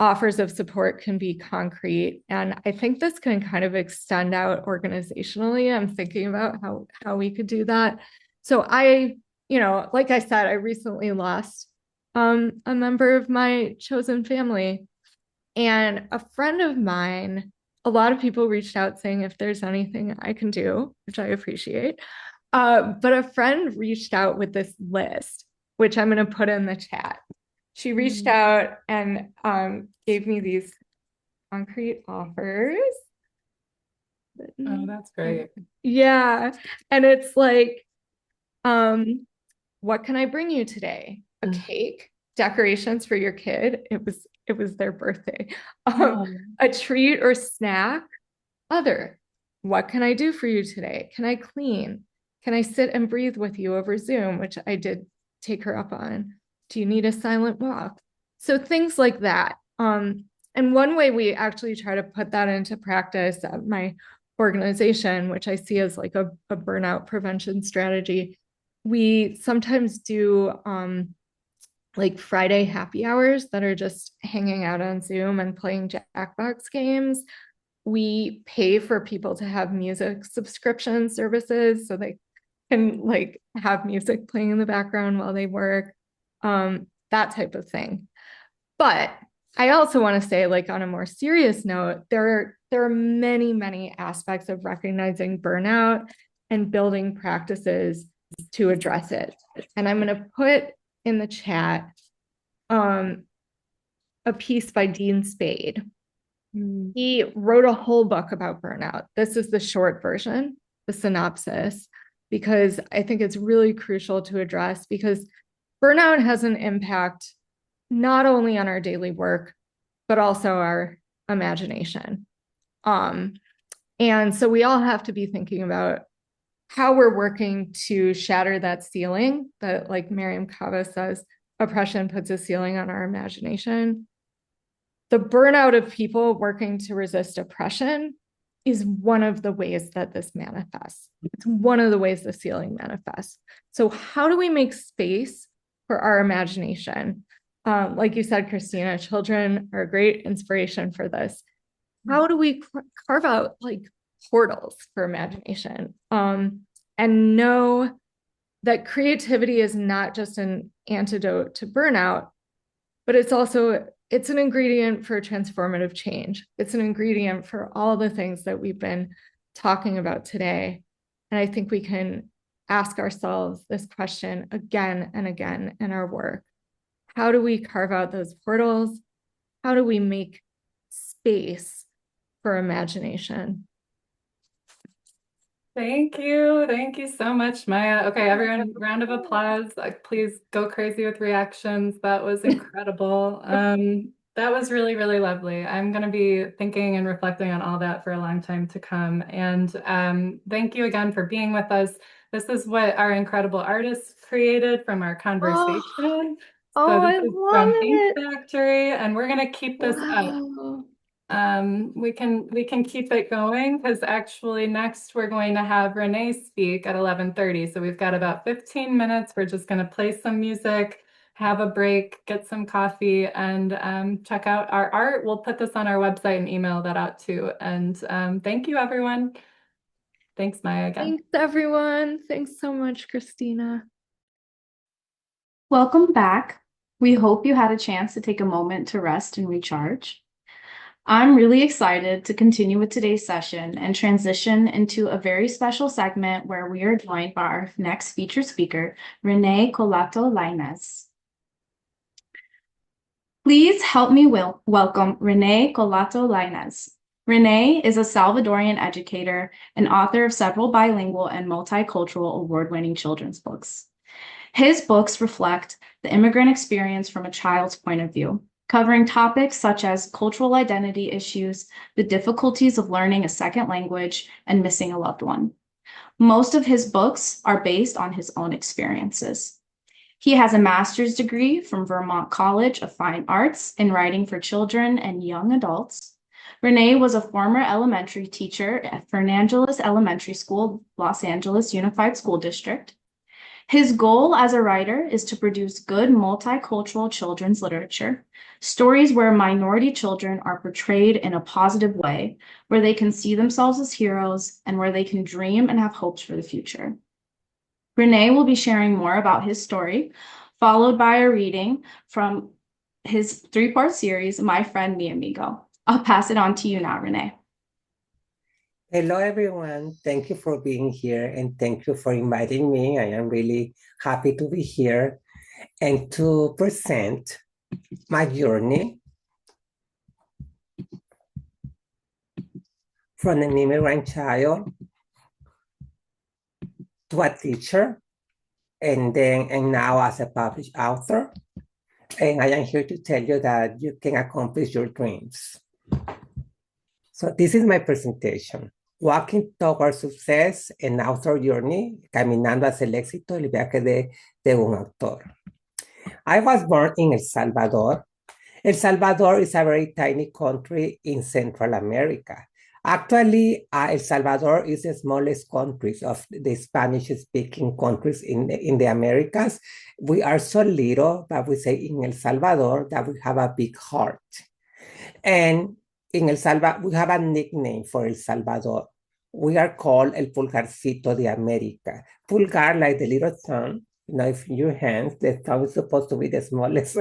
offers of support can be concrete. And I think this can kind of extend out organizationally. I'm thinking about how we could do that. So like I said, I recently lost a member of my chosen family. And a friend of mine, a lot of people reached out saying if there's anything I can do, which I appreciate. But a friend reached out with this list, which I'm going to put in the chat. She reached out and gave me these concrete offers. Oh, that's great. Yeah. And it's like, what can I bring you today? A cake, decorations for your kid. It was their birthday. A treat or snack. Other, what can I do for you today? Can I clean? Can I sit and breathe with you over Zoom, which I did take her up on? Do you need a silent walk? So things like that. And one way we actually try to put that into practice at my organization, which I see as like a burnout prevention strategy, we sometimes do like Friday happy hours that are just hanging out on Zoom and playing Jackbox games. We pay for people to have music subscription services so they can like have music playing in the background while they work, that type of thing. But I also want to say, like, on a more serious note, there are many, many aspects of recognizing burnout and building practices to address it. And I'm going to put in the chat a piece by Dean Spade. He wrote a whole book about burnout. This is the short version, the synopsis, because I think it's really crucial to address, because burnout has an impact not only on our daily work, but also our imagination. And so we all have to be thinking about how we're working to shatter that ceiling that, like Miriam Cava says, oppression puts a ceiling on our imagination. The burnout of people working to resist oppression is one of the ways that this manifests. It's one of the ways the ceiling manifests. So how do we make space for our imagination? Like you said, Christina, children are a great inspiration for this. How do we carve out like portals for imagination, and know that creativity is not just an antidote to burnout, but it's an ingredient for transformative change. It's an ingredient for all the things that we've been talking about today. And I think we can ask ourselves this question again and again in our work. How do we carve out those portals? How do we make space for imagination? Thank you. Thank you so much, Maya. Okay, everyone, round of applause. Please go crazy with reactions. That was incredible. That was really, really lovely. I'm going to be thinking and reflecting on all that for a long time to come. And thank you again for being with us. This is what our incredible artists created from our conversation. I This is love from it. Ink Factory, and we're going to keep this up. we can keep it going because actually next we're going to have René speak at 11:30. So we've got about 15 minutes. We're just going to play some music, have a break, get some coffee, and check out our art. We'll put this on our website and email that out too. And thank you, everyone. Thanks, Maya, again. Thanks, everyone. Thanks so much, Christina. Welcome back. We hope you had a chance to take a moment to rest and recharge. I'm really excited to continue with today's session and transition into a very special segment where we are joined by our next featured speaker, René Colato Laínez. Please help me welcome René Colato Laínez. René is a Salvadorian educator and author of several bilingual and multicultural award-winning children's books. His books reflect the immigrant experience from a child's point of view, covering topics such as cultural identity issues, the difficulties of learning a second language, and missing a loved one. Most of his books are based on his own experiences. He has a master's degree from Vermont College of Fine Arts in writing for children and young adults. René was a former elementary teacher at Fernangeles Elementary School, Los Angeles Unified School District. His goal as a writer is to produce good multicultural children's literature, stories where minority children are portrayed in a positive way, where they can see themselves as heroes, and where they can dream and have hopes for the future. René will be sharing more about his story, followed by a reading from his 3-part series, My Friend, Mi Amigo. I'll pass it on to you now, René. Hello, everyone. Thank you for being here and thank you for inviting me. I am really happy to be here and to present my journey from an immigrant child to a teacher and now as a published author. And I am here to tell you that you can accomplish your dreams. So this is my presentation. Walking Toward Success, an Author Journey, Caminando hacia el éxito, el viaje de un autor. I was born in El Salvador. El Salvador is a very tiny country in Central America. Actually, El Salvador is the smallest country of the Spanish-speaking countries in the Americas. We are so little that we say in El Salvador that we have a big heart. And in El Salvador, we have a nickname for El Salvador. We are called El Pulgarcito de América. Pulgar, like the little thumb. You know, if in your hands, the thumb is supposed to be the smallest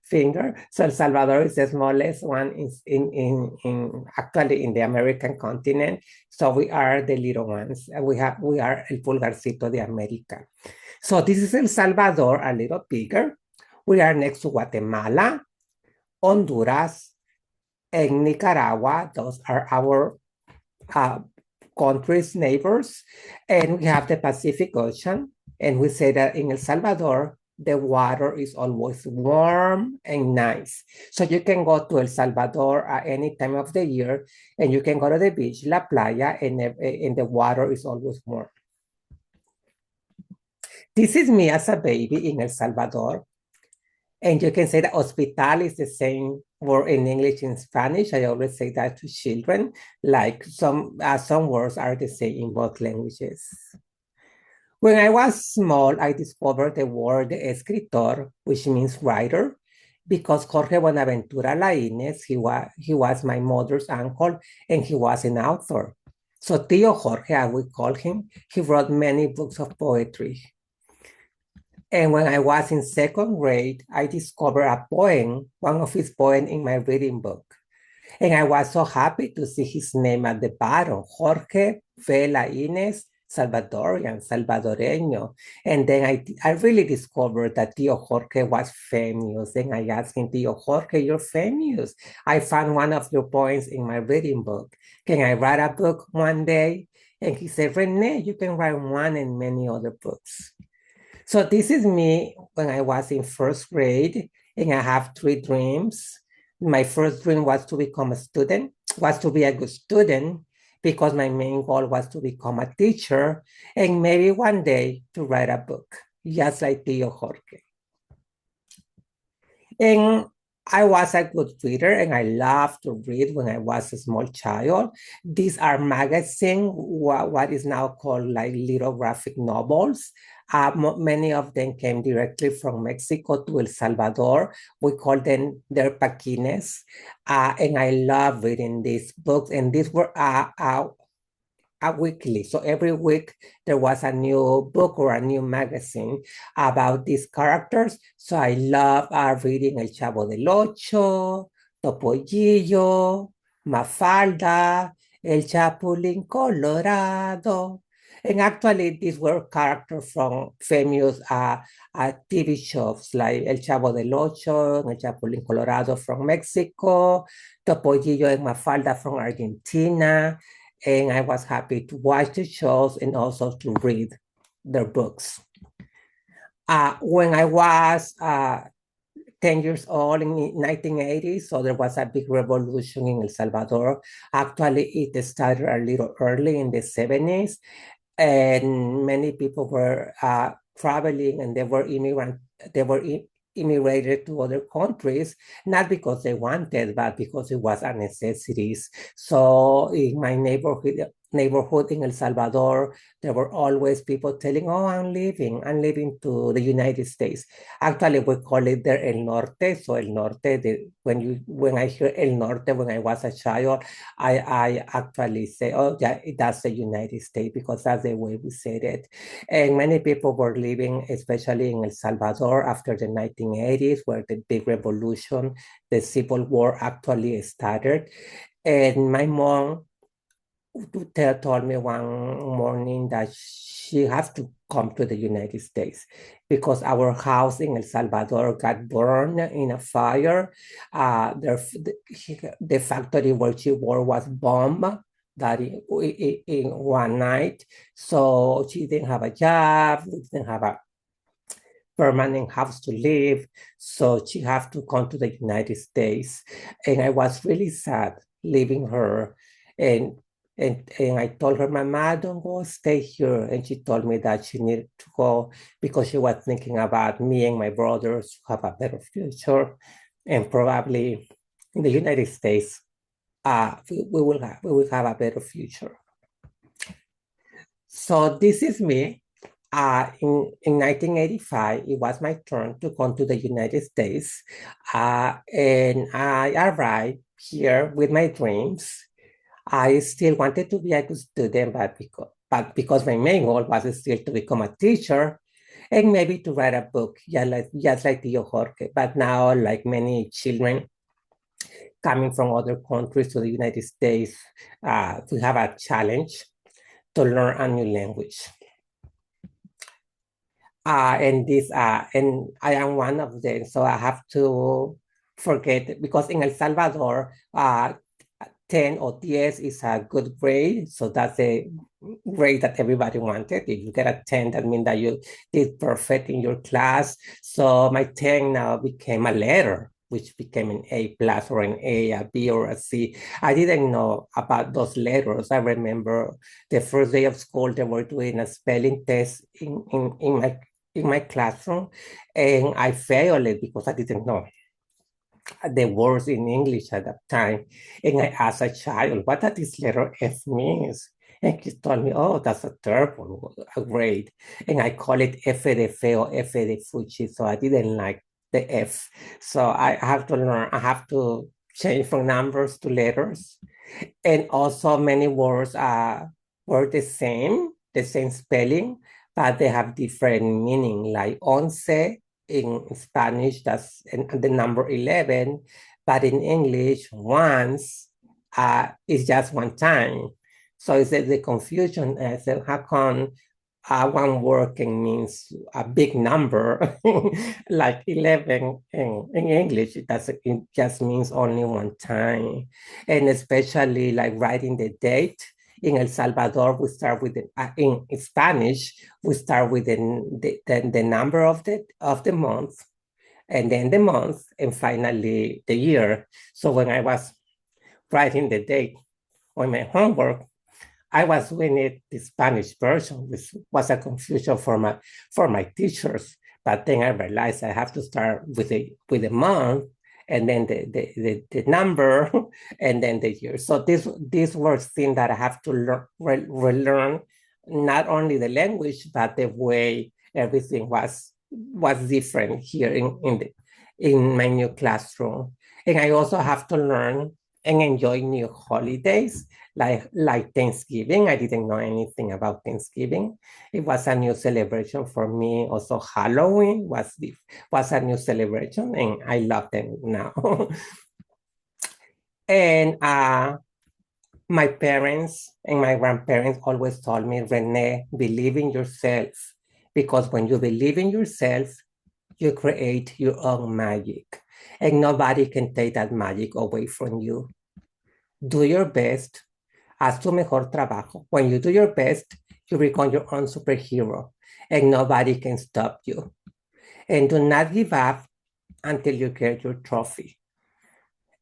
finger. So El Salvador is the smallest one actually in the American continent. So we are the little ones. We are El Pulgarcito de América. So this is El Salvador, a little bigger. We are next to Guatemala, Honduras, and Nicaragua. Those are our countries, neighbors. And we have the Pacific Ocean. And we say that in El Salvador, the water is always warm and nice. So you can go to El Salvador at any time of the year, and you can go to the beach, La Playa, and the water is always warm. This is me as a baby in El Salvador. And you can say that hospital is the same word in English and Spanish. I always say that to children, like some words are the same in both languages. When I was small, I discovered the word escritor, which means writer, because Jorge Buenaventura Lainez, he was my mother's uncle, and he was an author. So Tío Jorge, I would call him, he wrote many books of poetry. And when I was in 2nd grade, I discovered a poem, one of his poems in my reading book. And I was so happy to see his name at the bottom, Jorge V. Laínez, Salvadorian, Salvadoreño. And then I really discovered that Tío Jorge was famous. And I asked him, Tío Jorge, you're famous. I found one of your poems in my reading book. Can I write a book one day? And he said, René, you can write one and many other books. So this is me when I was in 1st grade, and I have 3 dreams. My first dream was to become a student, was to be a good student, because my main goal was to become a teacher, and maybe one day to write a book, just like Tío Jorge. And I was a good reader and I loved to read when I was a small child. These are magazines, what is now called like little graphic novels. Many of them came directly from Mexico to El Salvador. We call them their paquines. And I love reading these books. And these were weekly. So every week there was a new book or a new magazine about these characters. So I love reading El Chavo del Ocho, Topollillo, Mafalda, El Chapulín Colorado. And actually, these were characters from famous TV shows like El Chavo del Ocho and El Chapulín Colorado from Mexico, Topollillo and Mafalda from Argentina. And I was happy to watch the shows and also to read their books. When I was 10 years old in 1980, so there was a big revolution in El Salvador. Actually, it started a little early in the 70s, and many people were traveling and they were immigrated to other countries, not because they wanted, but because it was a necessity. So in my neighborhood in El Salvador, there were always people telling, oh, I'm leaving to the United States. Actually, we call it there El Norte. So El Norte, when I hear El Norte, when I was a child, I actually say, oh, yeah, that's the United States, because that's the way we said it. And many people were leaving, especially in El Salvador after the 1980s, where the big revolution, the Civil War actually started. And my mom told me one morning that she has to come to the United States because our house in El Salvador got burned in a fire. The factory where she worked was bombed that in one night. So she didn't have a job, didn't have a permanent house to live. So she had to come to the United States. And I was really sad leaving her. And I told her, Mama, don't go, stay here. And she told me that she needed to go because she was thinking about me and my brothers to have a better future. And probably in the United States, we will have a better future. So this is me. In 1985, it was my turn to come to the United States. And I arrived here with my dreams. I still wanted to be a good student, but because my main goal was still to become a teacher and maybe to write a book, just like Tío Jorge. But now, like many children coming from other countries to the United States, we have a challenge to learn a new language. And I am one of them, so I have to forget, because in El Salvador, 10 or 10 is a good grade, so that's a grade that everybody wanted. If you get a 10, that means that you did perfect in your class. So my 10 now became a letter, which became an A plus or an A, a B or a C. I didn't know about those letters. I remember the first day of school, they were doing a spelling test in my classroom, and I failed it because I didn't know the words in English at that time. And I asked a child, what does this letter F means? And he told me, oh, that's a terrible grade. And I call it F de feo, F de fuchi. So I didn't like the F. So I have to learn, I have to change from numbers to letters. And also many words were the same spelling, but they have different meaning, like once in Spanish, that's the number 11, but in English, once is just one time. So it's the confusion. I said, how come one word can mean a big number, like 11 in English? It just means only one time. And especially like writing the date. In El Salvador, we start with in Spanish, we start with the number of the month, and then the month, and finally the year. So when I was writing the date on my homework, I was doing it the Spanish version, which was a confusion for my teachers. But then I realized I have to start with the month and then the number, and then the year. So these were things that I have to relearn, not only the language, but the way everything was different here in my new classroom. And I also have to learn and enjoy new holidays like Thanksgiving. I didn't know anything about Thanksgiving. It was a new celebration for me. Also, Halloween was a new celebration, and I love them now. And my parents and my grandparents always told me, René, believe in yourself, because when you believe in yourself, you create your own magic, and nobody can take that magic away from you. Do your best. Haz tu mejor trabajo. When you do your best, you become your own superhero, and nobody can stop you. And do not give up until you get your trophy.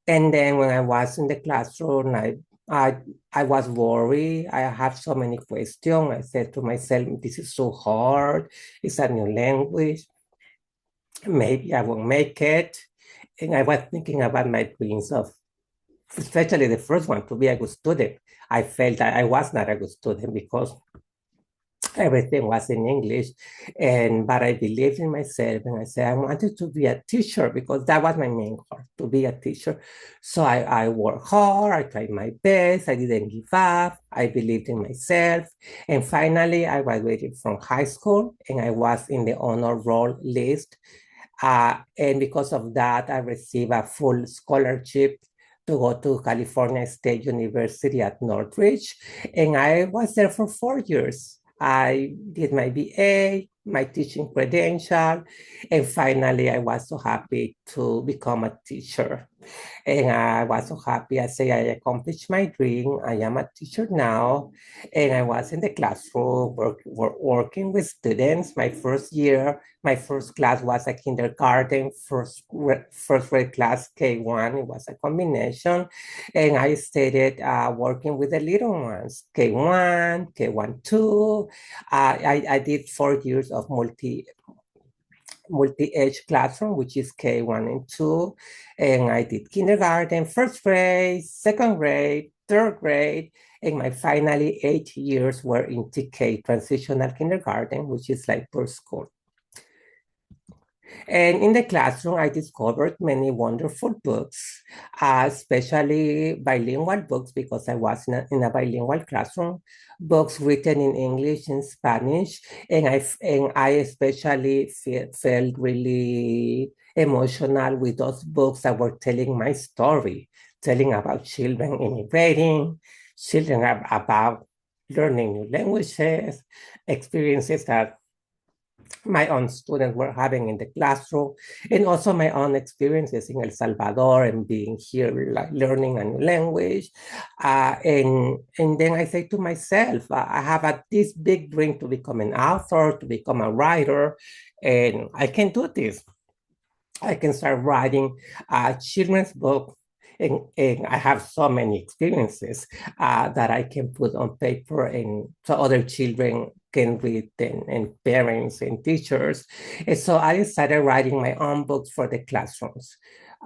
And then when I was in the classroom, I was worried. I had so many questions. I said to myself, this is so hard. It's a new language. Maybe I won't make it. And I was thinking about my dreams of, especially the first one, to be a good student. I felt that I was not a good student because everything was in English, but I believed in myself, and I said I wanted to be a teacher because that was my main goal, to be a teacher. So I worked hard, I tried my best, I didn't give up, I believed in myself, and finally I graduated from high school, and I was in the honor roll list, and because of that, I received a full scholarship to go to California State University at Northridge, and I was there for 4 years. I did my BA, my teaching credential, and finally I was so happy to become a teacher. And I was so happy. I say I accomplished my dream. I am a teacher now, and I was in the classroom working with students. My first year, my first class was a kindergarten, first grade class, K1. It was a combination, and I started working with the little ones, K1, K1-2. I did 4 years of multi-age classroom, which is K1 and 2. And I did kindergarten, first grade, second grade, third grade. And my finally 8 years were in TK, transitional kindergarten, which is like first school. And in the classroom, I discovered many wonderful books, especially bilingual books, because I was in a bilingual classroom, books written in English and Spanish. And I especially felt really emotional with those books that were telling my story, telling about children immigrating, children about learning new languages, experiences that my own students were having in the classroom, and also my own experiences in El Salvador and being here, like learning a new language. And then I say to myself, I have this big dream to become an author, to become a writer, and I can do this. I can start writing a children's book. And I have so many experiences that I can put on paper, and so other children can read, and parents and teachers. And so I started writing my own books for the classrooms,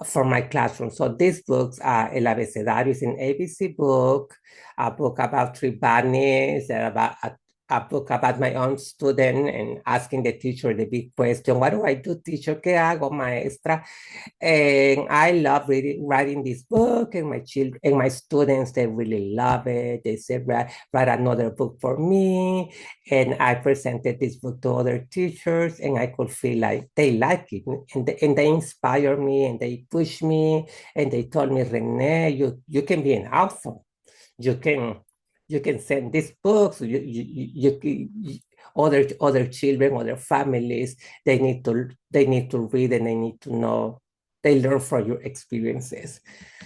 for my classroom. So these books are El Abecedario, is an ABC book, a book about three bunnies, a book about my own student and asking the teacher the big question, what do I do, teacher? ¿Qué hago, maestra? And I love writing this book, and my children and my students, they really love it. They said, write another book for me. And I presented this book to other teachers, and I could feel like they like it. And they inspire me, and they push me, and they told me, René, you can be an author. You can send these books. Other children, other families, they need to read, and they need to know. They learn from your experiences.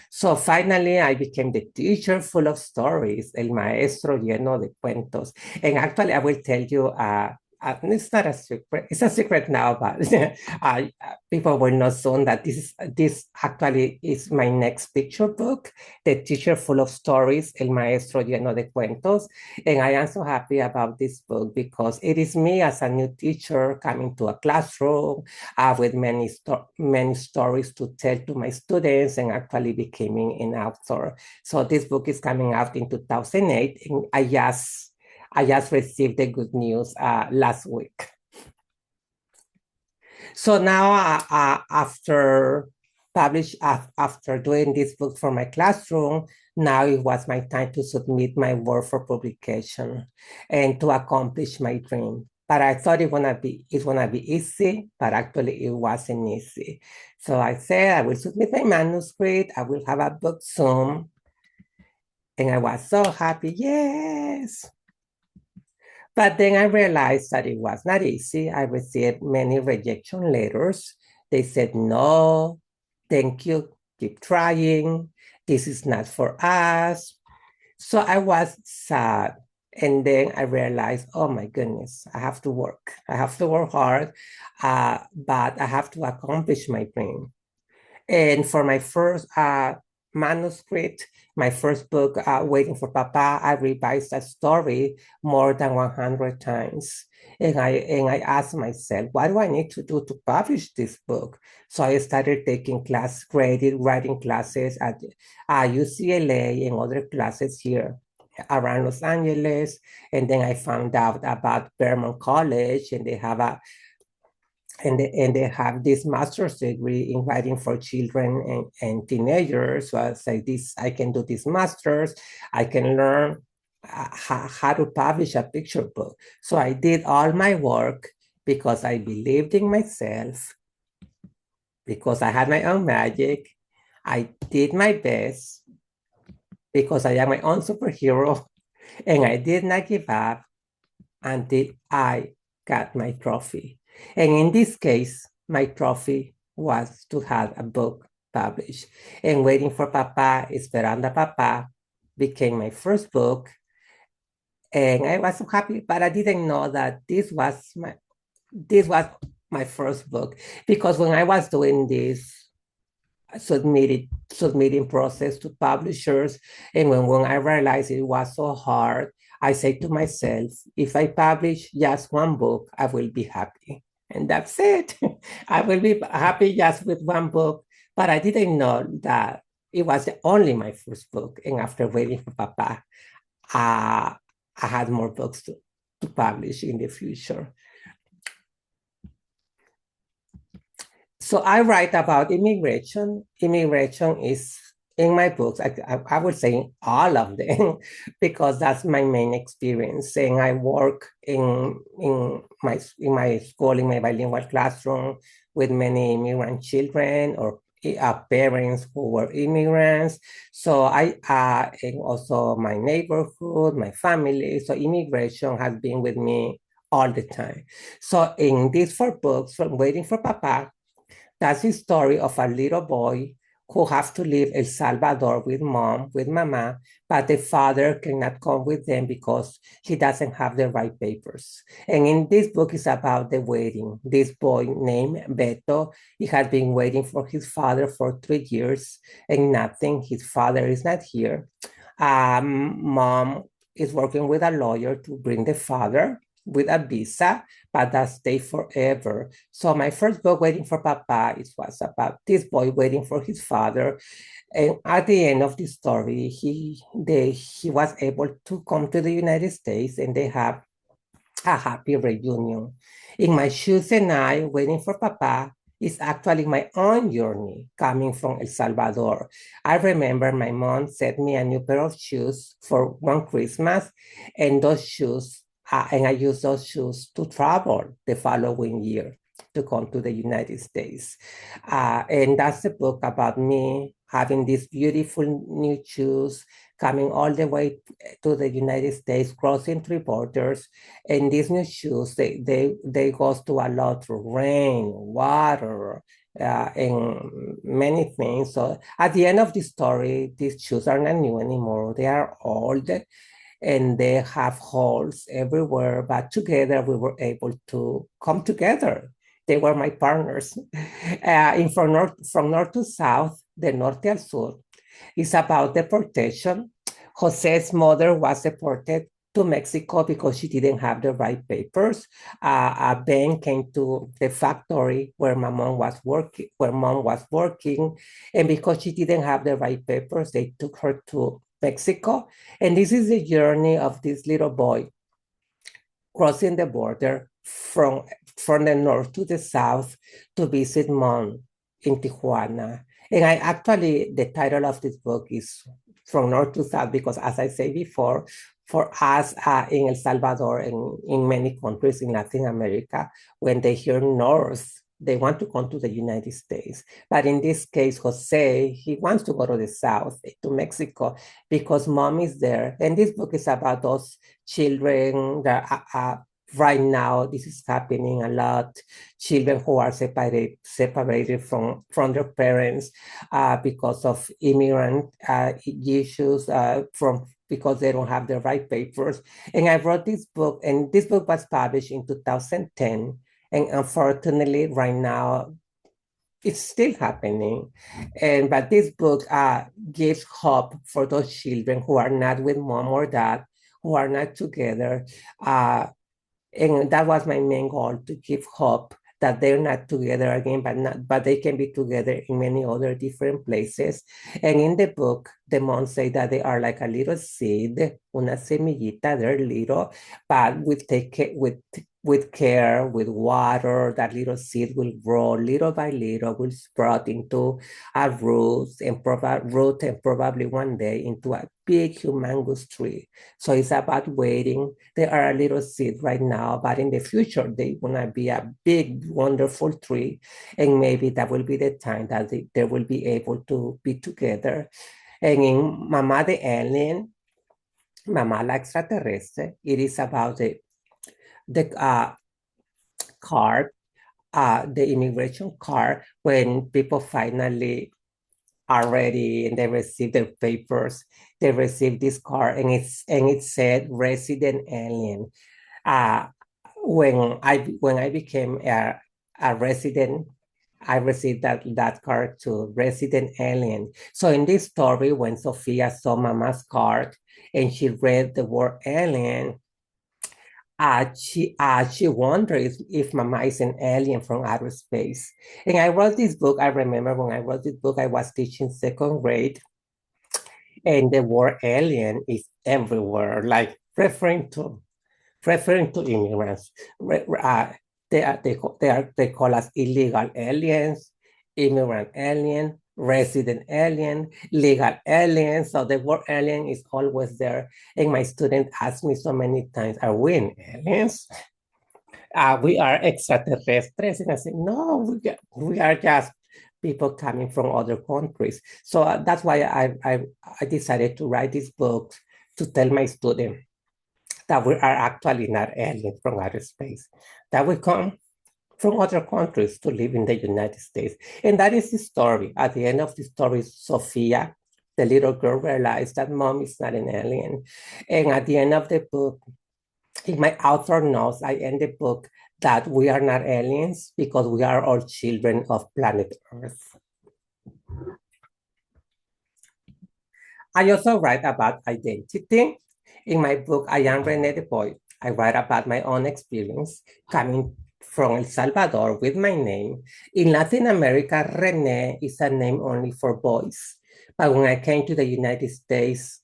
So finally, I became the teacher full of stories, el maestro lleno de cuentos. And actually, I will tell you it's not a secret. It's a secret now, but people will know soon that this actually is my next picture book, The Teacher Full of Stories, El Maestro Lleno de Cuentos. And I am so happy about this book because it is me as a new teacher coming to a classroom with many stories to tell to my students and actually becoming an author. So this book is coming out in 2008, and I just received the good news last week. So now after doing this book for my classroom, now it was my time to submit my work for publication and to accomplish my dream. But I thought it's gonna be easy, but actually it wasn't easy. So I said I will submit my manuscript, I will have a book soon. And I was so happy, yes. But then I realized that it was not easy. I received many rejection letters. They said, no, thank you, keep trying. This is not for us. So I was sad. And then I realized, oh my goodness, I have to work. I have to work hard, but I have to accomplish my dream. And for my first manuscript, my first book, Waiting for Papa, I revised that story more than 100 times. And I asked myself, what do I need to do to publish this book? So I started taking writing classes at UCLA and other classes here around Los Angeles. And then I found out about Vermont College, and they have this master's degree in writing for children and teenagers. So I say I can do this master's, I can learn how to publish a picture book. So I did all my work because I believed in myself, because I had my own magic. I did my best because I am my own superhero, and I did not give up until I got my trophy. And in this case, my trophy was to have a book published. And Waiting for Papa, Esperando Papa became my first book. And I was so happy, but I didn't know that this was my first book, because when I was doing this submitting process to publishers, and when I realized it was so hard, I said to myself, if I publish just one book, I will be happy. And that's it. I will be happy just with one book. But I didn't know that it was only my first book. And after Waiting for Papa, I had more books to publish in the future. So I write about immigration. Immigration is in my books. I would say all of them, because that's my main experience. And I work in my school, in my bilingual classroom, with many immigrant children or parents who were immigrants. So and also my neighborhood, my family. So immigration has been with me all the time. So in these 4 books, from Waiting for Papa, that's the story of a little boy who has to leave El Salvador with mama, but the father cannot come with them because he doesn't have the right papers. And in this book is about the waiting. This boy named Beto, he had been waiting for his father for 3 years and nothing. His father is not here. Mom is working with a lawyer to bring the father with a visa, but that stayed forever. So my first book, Waiting for Papa, it was about this boy waiting for his father. And at the end of the story, he was able to come to the United States, and they have a happy reunion. In My Shoes and I, Waiting for Papa, is actually my own journey coming from El Salvador. I remember my mom sent me a new pair of shoes for one Christmas, and those shoes and I used those shoes to travel the following year to come to the United States. And that's the book about me having these beautiful new shoes, coming all the way to the United States, crossing 3 borders. And these new shoes, they go through a lot of rain, water, and many things. So at the end of the story, these shoes are not new anymore. They are old. and they have holes everywhere, but together we were able to come together. They were my partners. From north to south, de norte al sur, is about deportation. Jose's mother was deported to Mexico because she didn't have the right papers. Ben came to the factory where mom was working, and because she didn't have the right papers, they took her to Mexico. And this is the journey of this little boy crossing the border from the north to the south to visit mom in Tijuana. And the title of this book is From North to South, because as I said before, for us in El Salvador and in many countries in Latin America, when they hear North, they want to come to the United States. But in this case, Jose, he wants to go to the South, to Mexico, because mom is there. And this book is about those children that right now, this is happening a lot. Children who are separated from their parents because of immigrant issues, because they don't have the right papers. And I wrote this book, and this book was published in 2010. And unfortunately, right now, it's still happening. But this book gives hope for those children who are not with mom or dad, who are not together. And that was my main goal, to give hope that they're not together again, but they can be together in many other different places. And in the book, the monks say that they are like a little seed, una semillita, they're little, but with care, with water, that little seed will grow little by little, will sprout into a root, and probably one day into a big humongous tree. So it's about waiting. They are a little seed right now, but in the future, they want to be a big, wonderful tree. And maybe that will be the time that they will be able to be together. And in Mamá de Alien, Mamá la Extraterrestre, it is about the card, the immigration card, when people finally are ready and they receive their papers, they receive this card, and it said resident alien. When I became a resident, I received that card to resident alien. So in this story, when Sophia saw Mama's card and she read the word alien, she wonders if Mama is an alien from outer space. And I wrote this book. I remember when I wrote this book, I was teaching second grade, and the word alien is everywhere, like referring to immigrants. They call us illegal aliens, immigrant alien, resident alien, legal alien. So the word alien is always there. And my student asked me so many times, are we aliens? We are extraterrestres. And I said, no, we are just people coming from other countries. So that's why I decided to write this book, to tell my students that we are actually not aliens from outer space, that we come from other countries to live in the United States. And that is the story. At the end of the story, Sophia, the little girl, realized that mom is not an alien. And at the end of the book, in my author notes, I end the book that we are not aliens because we are all children of planet Earth. I also write about identity. In my book, I Am René the Boy, I write about my own experience coming from El Salvador with my name. In Latin America, René is a name only for boys. But when I came to the United States,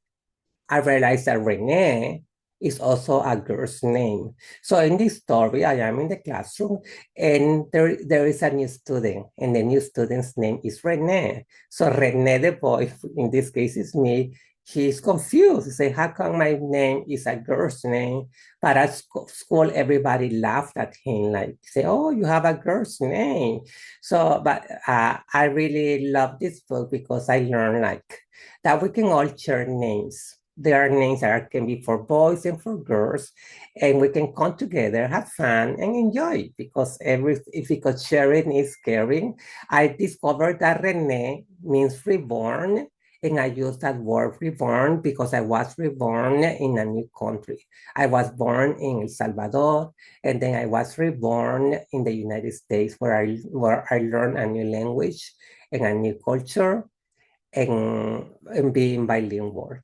I realized that René is also a girl's name. So in this story, I am in the classroom, and there is a new student, and the new student's name is René. So René the boy, in this case is me, he's confused. He said, how come my name is a girl's name? But at school, everybody laughed at him, like, say, oh, you have a girl's name. So, but I really love this book because I learned like that we can all share names. There are names that can be for boys and for girls, and we can come together, have fun, and enjoy, because sharing is caring. I discovered that René means reborn, and I use that word reborn because I was reborn in a new country. I was born in El Salvador, and then I was reborn in the United States where I learned a new language and a new culture and being bilingual.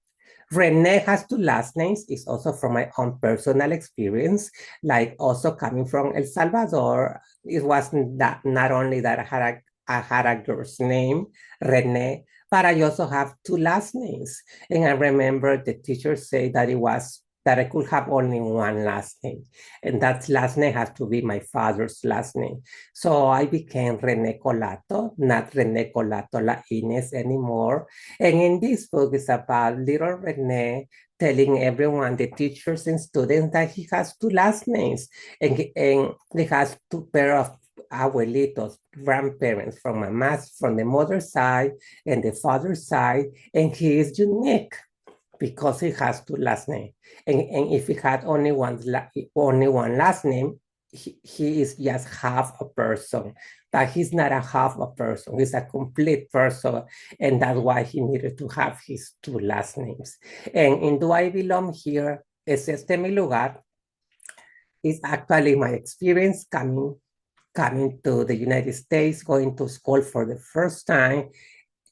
René has two last names. It's also from my own personal experience, like also coming from El Salvador. It wasn't that not only that I had a girl's name, René, but I also have two last names. And I remember the teacher say that that I could have only one last name. And that last name has to be my father's last name. So I became René Colato, not René Colato Laínez anymore. And in this book, it's about little René telling everyone, the teachers and students, that he has two last names and he has two pair of abuelitos, grandparents from the mother's side and the father's side, and he is unique because he has two last names. And if he had only one last name, he is just half a person, but he's not a half a person, he's a complete person, and that's why he needed to have his two last names. And in Do I Belong Here? Es este mi lugar? Is actually my experience coming to the United States, going to school for the first time.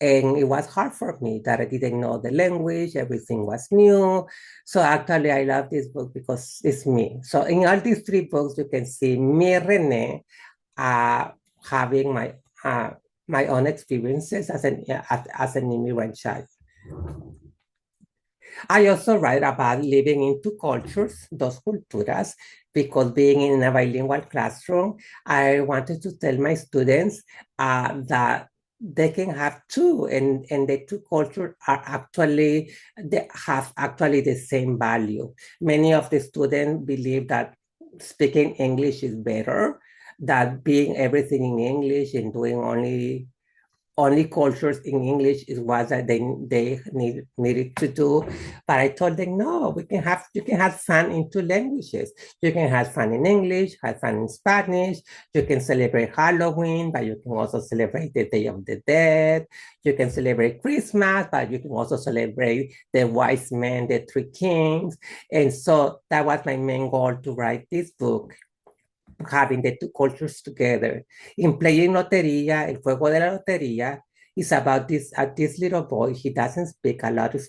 And it was hard for me that I didn't know the language, everything was new. So actually I love this book because it's me. So in all these three books, you can see me, René, having my own experiences as an immigrant child. I also write about living in two cultures, dos culturas, because being in a bilingual classroom, I wanted to tell my students that they can have two, and the two cultures they have actually the same value. Many of the students believe that speaking English is better, that being everything in English and doing only cultures in English is what they needed to do. But I told them, no, you can have fun in two languages. You can have fun in English, have fun in Spanish. You can celebrate Halloween, but you can also celebrate the Day of the Dead. You can celebrate Christmas, but you can also celebrate the wise men, the three kings. And so that was my main goal to write this book, having the two cultures together. In Playing Lotería, El Juego de la Lotería, is about this little boy. He doesn't speak a lot of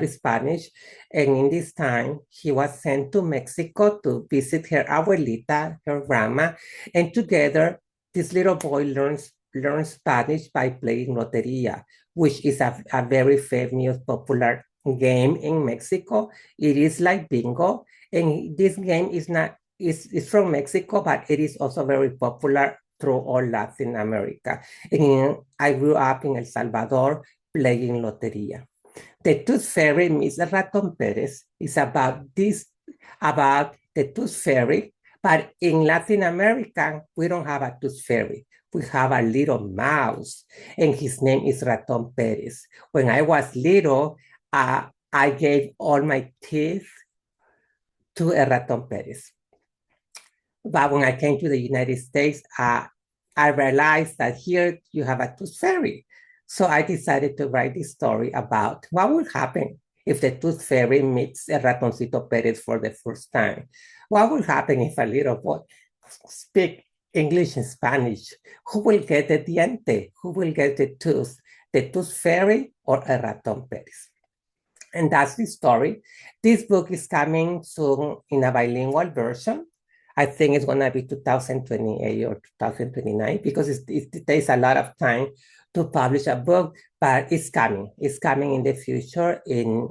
Spanish, and in this time, he was sent to Mexico to visit her abuelita, her grandma, and together, this little boy learns Spanish by playing Lotería, which is a very famous, popular game in Mexico. It is like bingo, and this game is from Mexico, but it is also very popular through all Latin America. And I grew up in El Salvador playing Lotería. The Tooth Fairy, Miss Raton Perez, is about the Tooth Fairy, but in Latin America, we don't have a Tooth Fairy. We have a little mouse, and his name is Raton Perez. When I was little, I gave all my teeth to a Raton Perez. But when I came to the United States, I realized that here you have a tooth fairy. So I decided to write this story about what would happen if the tooth fairy meets a Ratoncito Perez for the first time. What would happen if a little boy speaks English and Spanish? Who will get the diente? Who will get the tooth fairy or a Raton Perez? And that's the story. This book is coming soon in a bilingual version. I think it's going to be 2028 or 2029 because it takes a lot of time to publish a book, but it's coming. It's coming in the future. In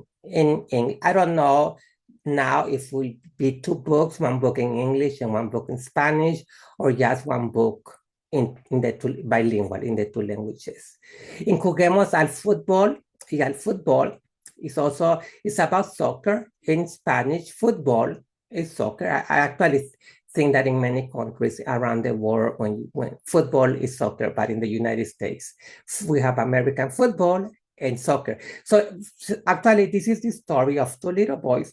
I don't know now if it will be two books, one book in English and one book in Spanish, or just one book in the two bilingual in the two languages. In Juguemos al Fútbol He, al Fútbol it's about soccer. In Spanish, football is soccer. I actually think that in many countries around the world, when football is soccer, but in the United States, we have American football and soccer. So actually, this is the story of two little boys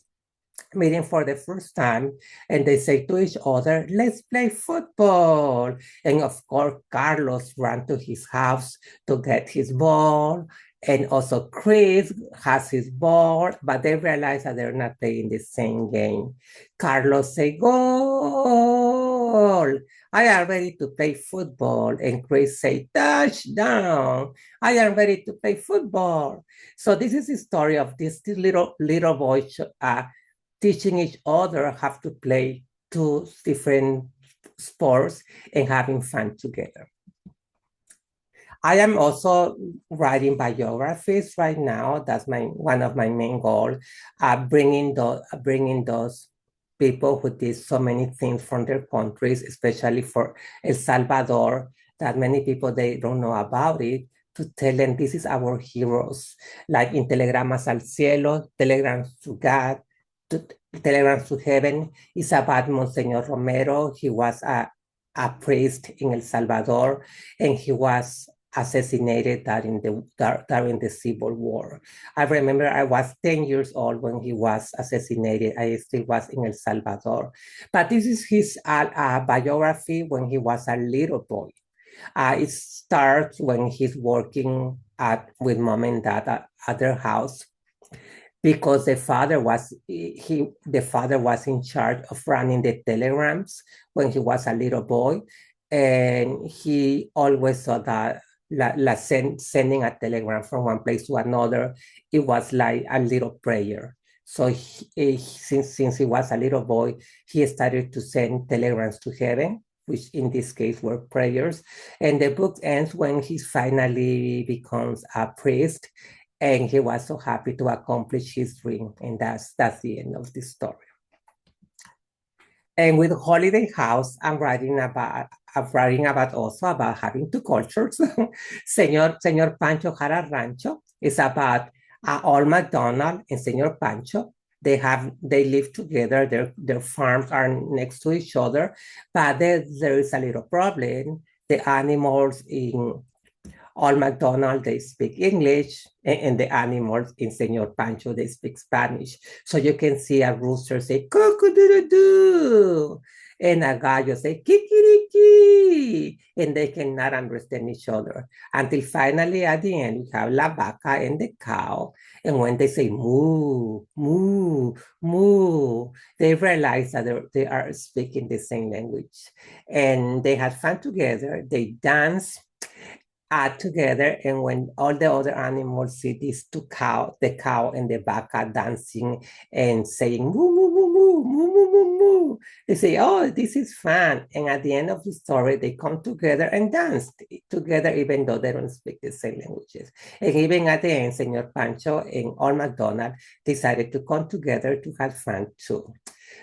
meeting for the first time, and they say to each other, let's play football. And of course, Carlos ran to his house to get his ball, And also Chris has his ball, but they realize that they're not playing the same game. Carlos say, goal. I am ready to play football. And Chris say, touchdown. I am ready to play football. So this is the story of these little boys teaching each other how to play two different sports and having fun together. I am also writing biographies right now. That's one of my main goals, bringing those people who did so many things from their countries, especially for El Salvador, that many people, they don't know about it, to tell them this is our heroes, like in Telegramas al Cielo, Telegrams to God, Telegrams to Heaven, is about Monseñor Romero. He was a priest in El Salvador, and he was assassinated during the Civil War. I remember I was 10 years old when he was assassinated. I still was in El Salvador. But this is his biography when he was a little boy. It starts when he's working with mom and dad at their house, because the father was in charge of running the telegrams when he was a little boy, and he always saw that sending a telegram from one place to another, it was like a little prayer. So since he was a little boy, he started to send telegrams to heaven, which in this case were prayers. And the book ends when he finally becomes a priest, and he was so happy to accomplish his dream. And that's the end of the story. And with Holiday House, I'm writing about also about having two cultures. Senor Pancho Had a Rancho is about Old MacDonald and Senor Pancho. They live together. Their farms are next to each other, but there is a little problem. The animals in Old MacDonald, they speak English, and the animals in Senor Pancho, they speak Spanish. So you can see a rooster say, cock-a-doodle-doo, and a gallo say, kikiriki, and they cannot understand each other. Until finally, at the end, we have la vaca and the cow, and when they say moo, moo, moo, they realize that they are speaking the same language. And they had fun together, they dance together, and when all the other animals see these the cow and the vaca dancing and saying moo, moo, moo, moo, moo, moo, moo, moo, they say, oh, this is fun. And at the end of the story, they come together and dance together, even though they don't speak the same languages. And even at the end, Senor Pancho and Old MacDonald decided to come together to have fun too.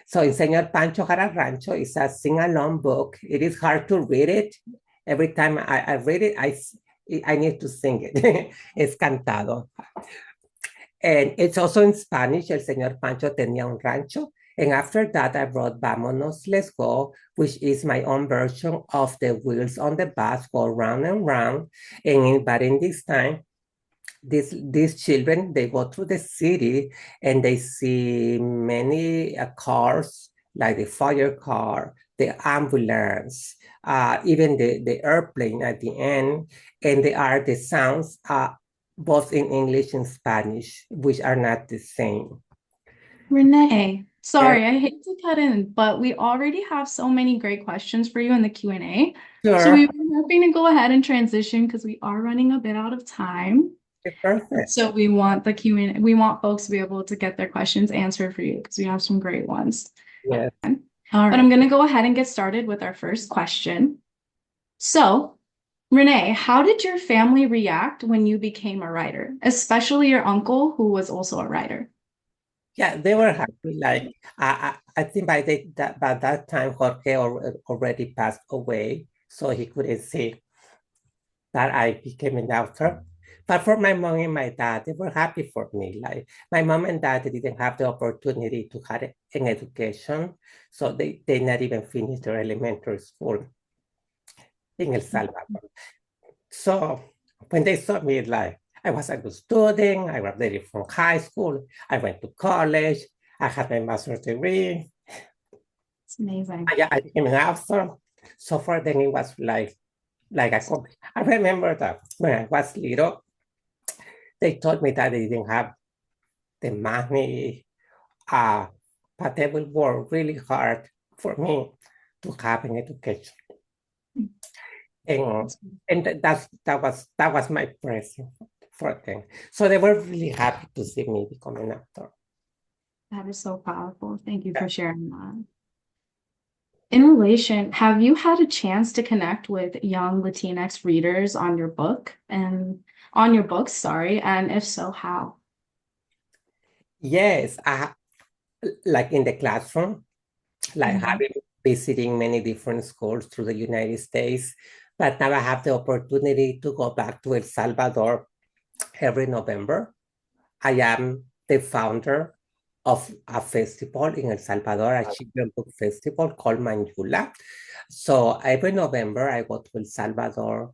So in Senor Pancho Had a Rancho, it's a sing-along book. It is hard to read it. Every time I read it, I need to sing it. Es cantado. And it's also in Spanish. El Señor Pancho tenía un rancho. And after that, I wrote Vamonos, Let's Go, which is my own version of the wheels on the bus go round and round. But in this time, these children, they go through the city and they see many cars, like the fire car, the ambulance, even the airplane at the end, and they are the sounds both in English and Spanish, which are not the same. Renee, sorry, I hate to cut in, but we already have so many great questions for you in the Q&A. Sure. So we were hoping to go ahead and transition because we are running a bit out of time. Perfect. So we want the Q&A, we want folks to be able to get their questions answered for you because we have some great ones. Yes. All right. But I'm going to go ahead and get started with our first question. So, Renee, how did your family react when you became a writer, especially your uncle, who was also a writer? Yeah, they were happy. Like I think by that time, Jorge already passed away, so he couldn't see that I became an author. But for my mom and my dad, they were happy for me. Like my mom and dad didn't have the opportunity to have an education, so they not even finished their elementary school in El Salvador. So when they saw me, like I was a good student, I graduated from high school, I went to college, I had my master's degree. It's amazing. I became an author. So for them, it was like I remember that when I was little, they told me that they didn't have the money, but they will work really hard for me to have an education. And that was my present for them. So they were really happy to see me become an actor. That is so powerful. Thank you for sharing that. In relation, have you had a chance to connect with young Latinx readers on your book and on your books, sorry, and if so, how? Yes, like in the classroom, like having visiting many different schools through the United States, but now I have the opportunity to go back to El Salvador every November. I am the founder of a festival in El Salvador, a children's book festival called Manjula. So every November I go to El Salvador,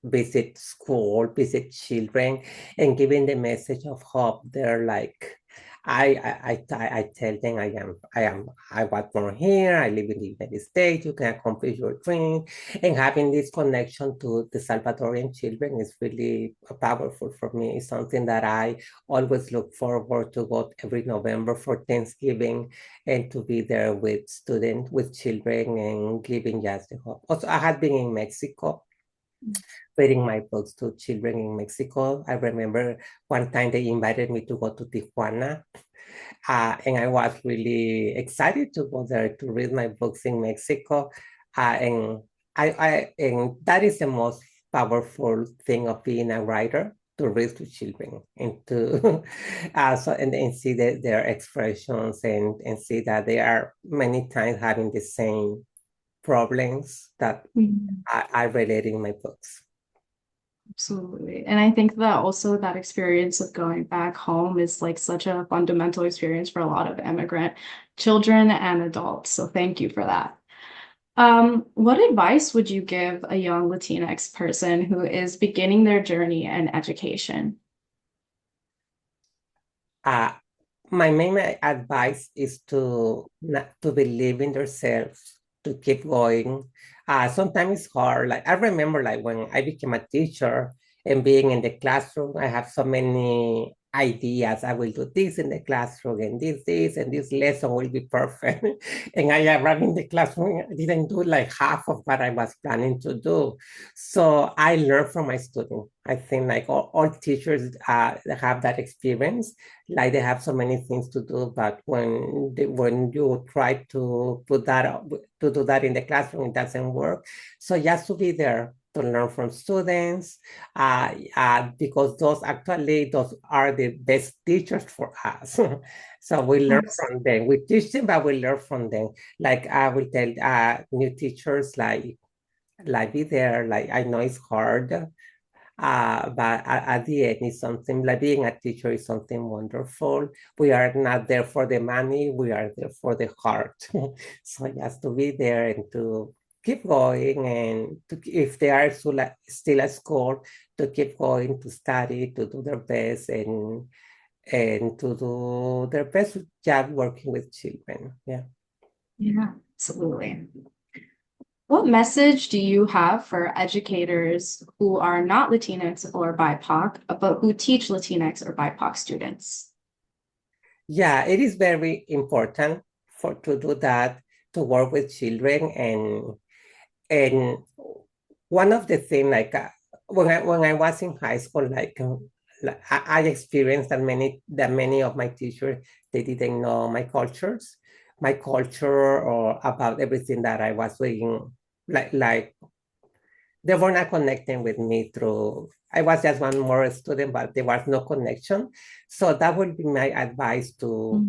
visit school, visit children, and giving the message of hope. They're like, I tell them I was born here, I live in the United States, you can accomplish your dream. And having this connection to the Salvadorian children is really powerful for me. It's something that I always look forward to go every November for Thanksgiving and to be there with students, with children, and giving just the hope. Also, I had been in Mexico reading my books to children in Mexico. I remember one time they invited me to go to Tijuana, and I was really excited to go there to read my books in Mexico. And and that is the most powerful thing of being a writer, to read to children and to and see their expressions and see that they are many times having the same problems that I relate in my books. Absolutely. And I think that also that experience of going back home is like such a fundamental experience for a lot of immigrant children and adults. So thank you for that. What advice would you give a young Latinx person who is beginning their journey in education? My main advice is to believe in themselves, to keep going. Sometimes it's hard. Like I remember, like when I became a teacher and being in the classroom, I have so many ideas. I will do this in the classroom, and this lesson will be perfect. And I arrived in the classroom, I didn't do like half of what I was planning to do. So I learned from my students. I think like all teachers have that experience. Like they have so many things to do, but when you try to do that in the classroom, it doesn't work. So just to be there to learn from students, because those are the best teachers for us. So we learn from them. We teach them, but we learn from them. Like I will tell new teachers, like be there. Like I know it's hard, but at the end, it's something like being a teacher is something wonderful. We are not there for the money, we are there for the heart. So just to be there and to keep going, and if they are still at school, to keep going, to study, to do their best, and to do their best job working with children. Yeah. Yeah, absolutely. What message do you have for educators who are not Latinx or BIPOC, but who teach Latinx or BIPOC students? Yeah, it is very important to do that, to work with children, and one of the things, like when I was in high school, I experienced that many of my teachers, they didn't know my culture, or about everything that I was doing. Like they were not connecting with me through. I was just one more student, but there was no connection. So that would be my advice to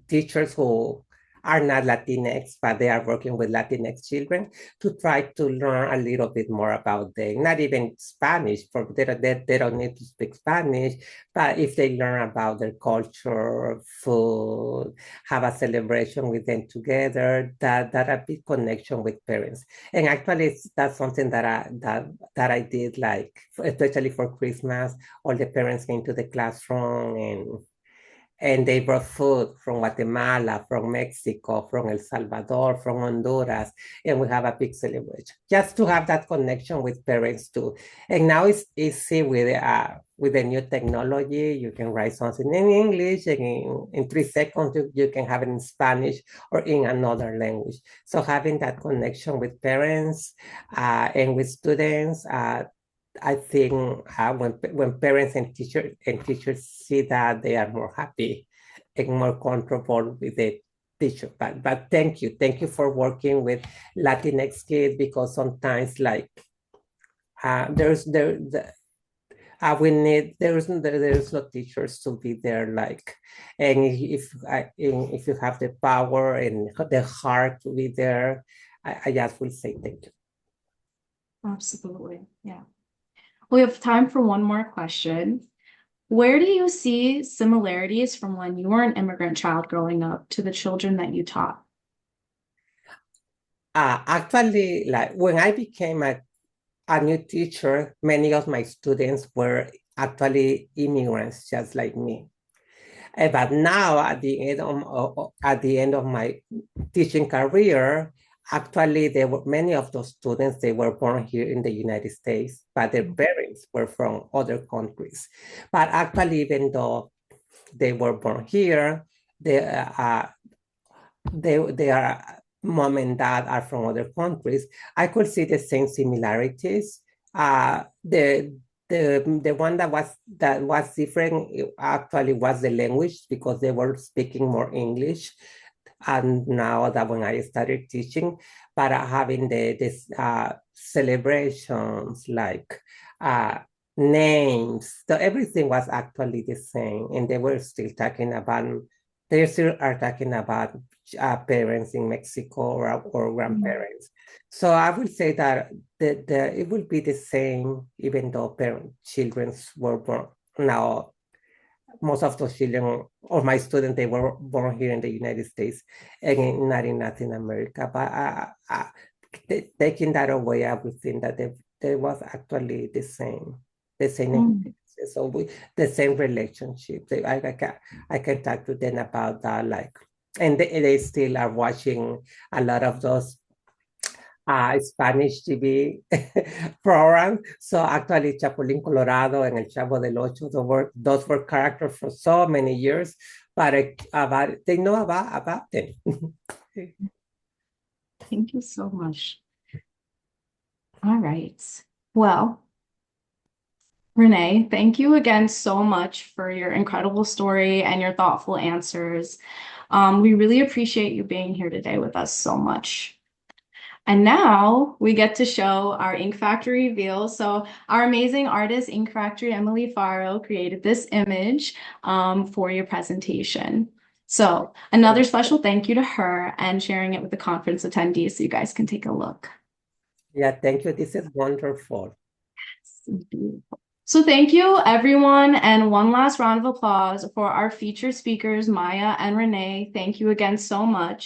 teachers who are not Latinx, but they are working with Latinx children, to try to learn a little bit more about them. Not even Spanish, for they don't need to speak Spanish, but if they learn about their culture, food, have a celebration with them together, that a big connection with parents. And actually, that's something that I did, like especially for Christmas. All the parents came to the classroom, And they brought food from Guatemala, from Mexico, from El Salvador, from Honduras, and we have a big celebration. Just to have that connection with parents too. And now it's easy with the new technology. You can write something in English, and in 3 seconds you can have it in Spanish or in another language. So having that connection with parents and with students, I think when parents and teachers see that, they are more happy and more comfortable with the teacher. But thank you for working with Latinx kids, because sometimes like we need there's no teachers to be there, like, and if you have the power and the heart to be there, I just will say thank you. Absolutely. Yeah. We have time for one more question. Where do you see similarities from when you were an immigrant child growing up to the children that you taught? Actually, like when I became a new teacher, many of my students were actually immigrants, just like me. But now, at the end of my teaching career, actually, there were many of those students. They were born here in the United States, but their parents were from other countries. But actually, even though they were born here, their mom and dad are from other countries. I could see the same similarities. The one that was different actually was the language, because they were speaking more English. And now that when I started teaching, but having this celebrations, like names, so everything was actually the same, and they were still talking about. They still are talking about parents in Mexico or grandparents. So I would say that it will be the same, even though children were born. Now, most of those children or my students, they were born here in the United States and not in Latin America. But taking that away, I would think that there was actually the same so the same relationship. I can talk to them about that, like, and they still are watching a lot of those Spanish TV program. So actually, Chapulín Colorado and El Chavo del Ocho, those were characters for so many years, but they know about them. Thank you so much. All right. Well, René, thank you again so much for your incredible story and your thoughtful answers. We really appreciate you being here today with us so much. And now we get to show our Ink Factory reveal. So our amazing artist, Ink Factory Emily Faro, created this image for your presentation. So another special thank you to her and sharing it with the conference attendees so you guys can take a look. Yeah, thank you. This is wonderful. Yes, beautiful. So thank you, everyone, and one last round of applause for our featured speakers, Maya and René. Thank you again so much.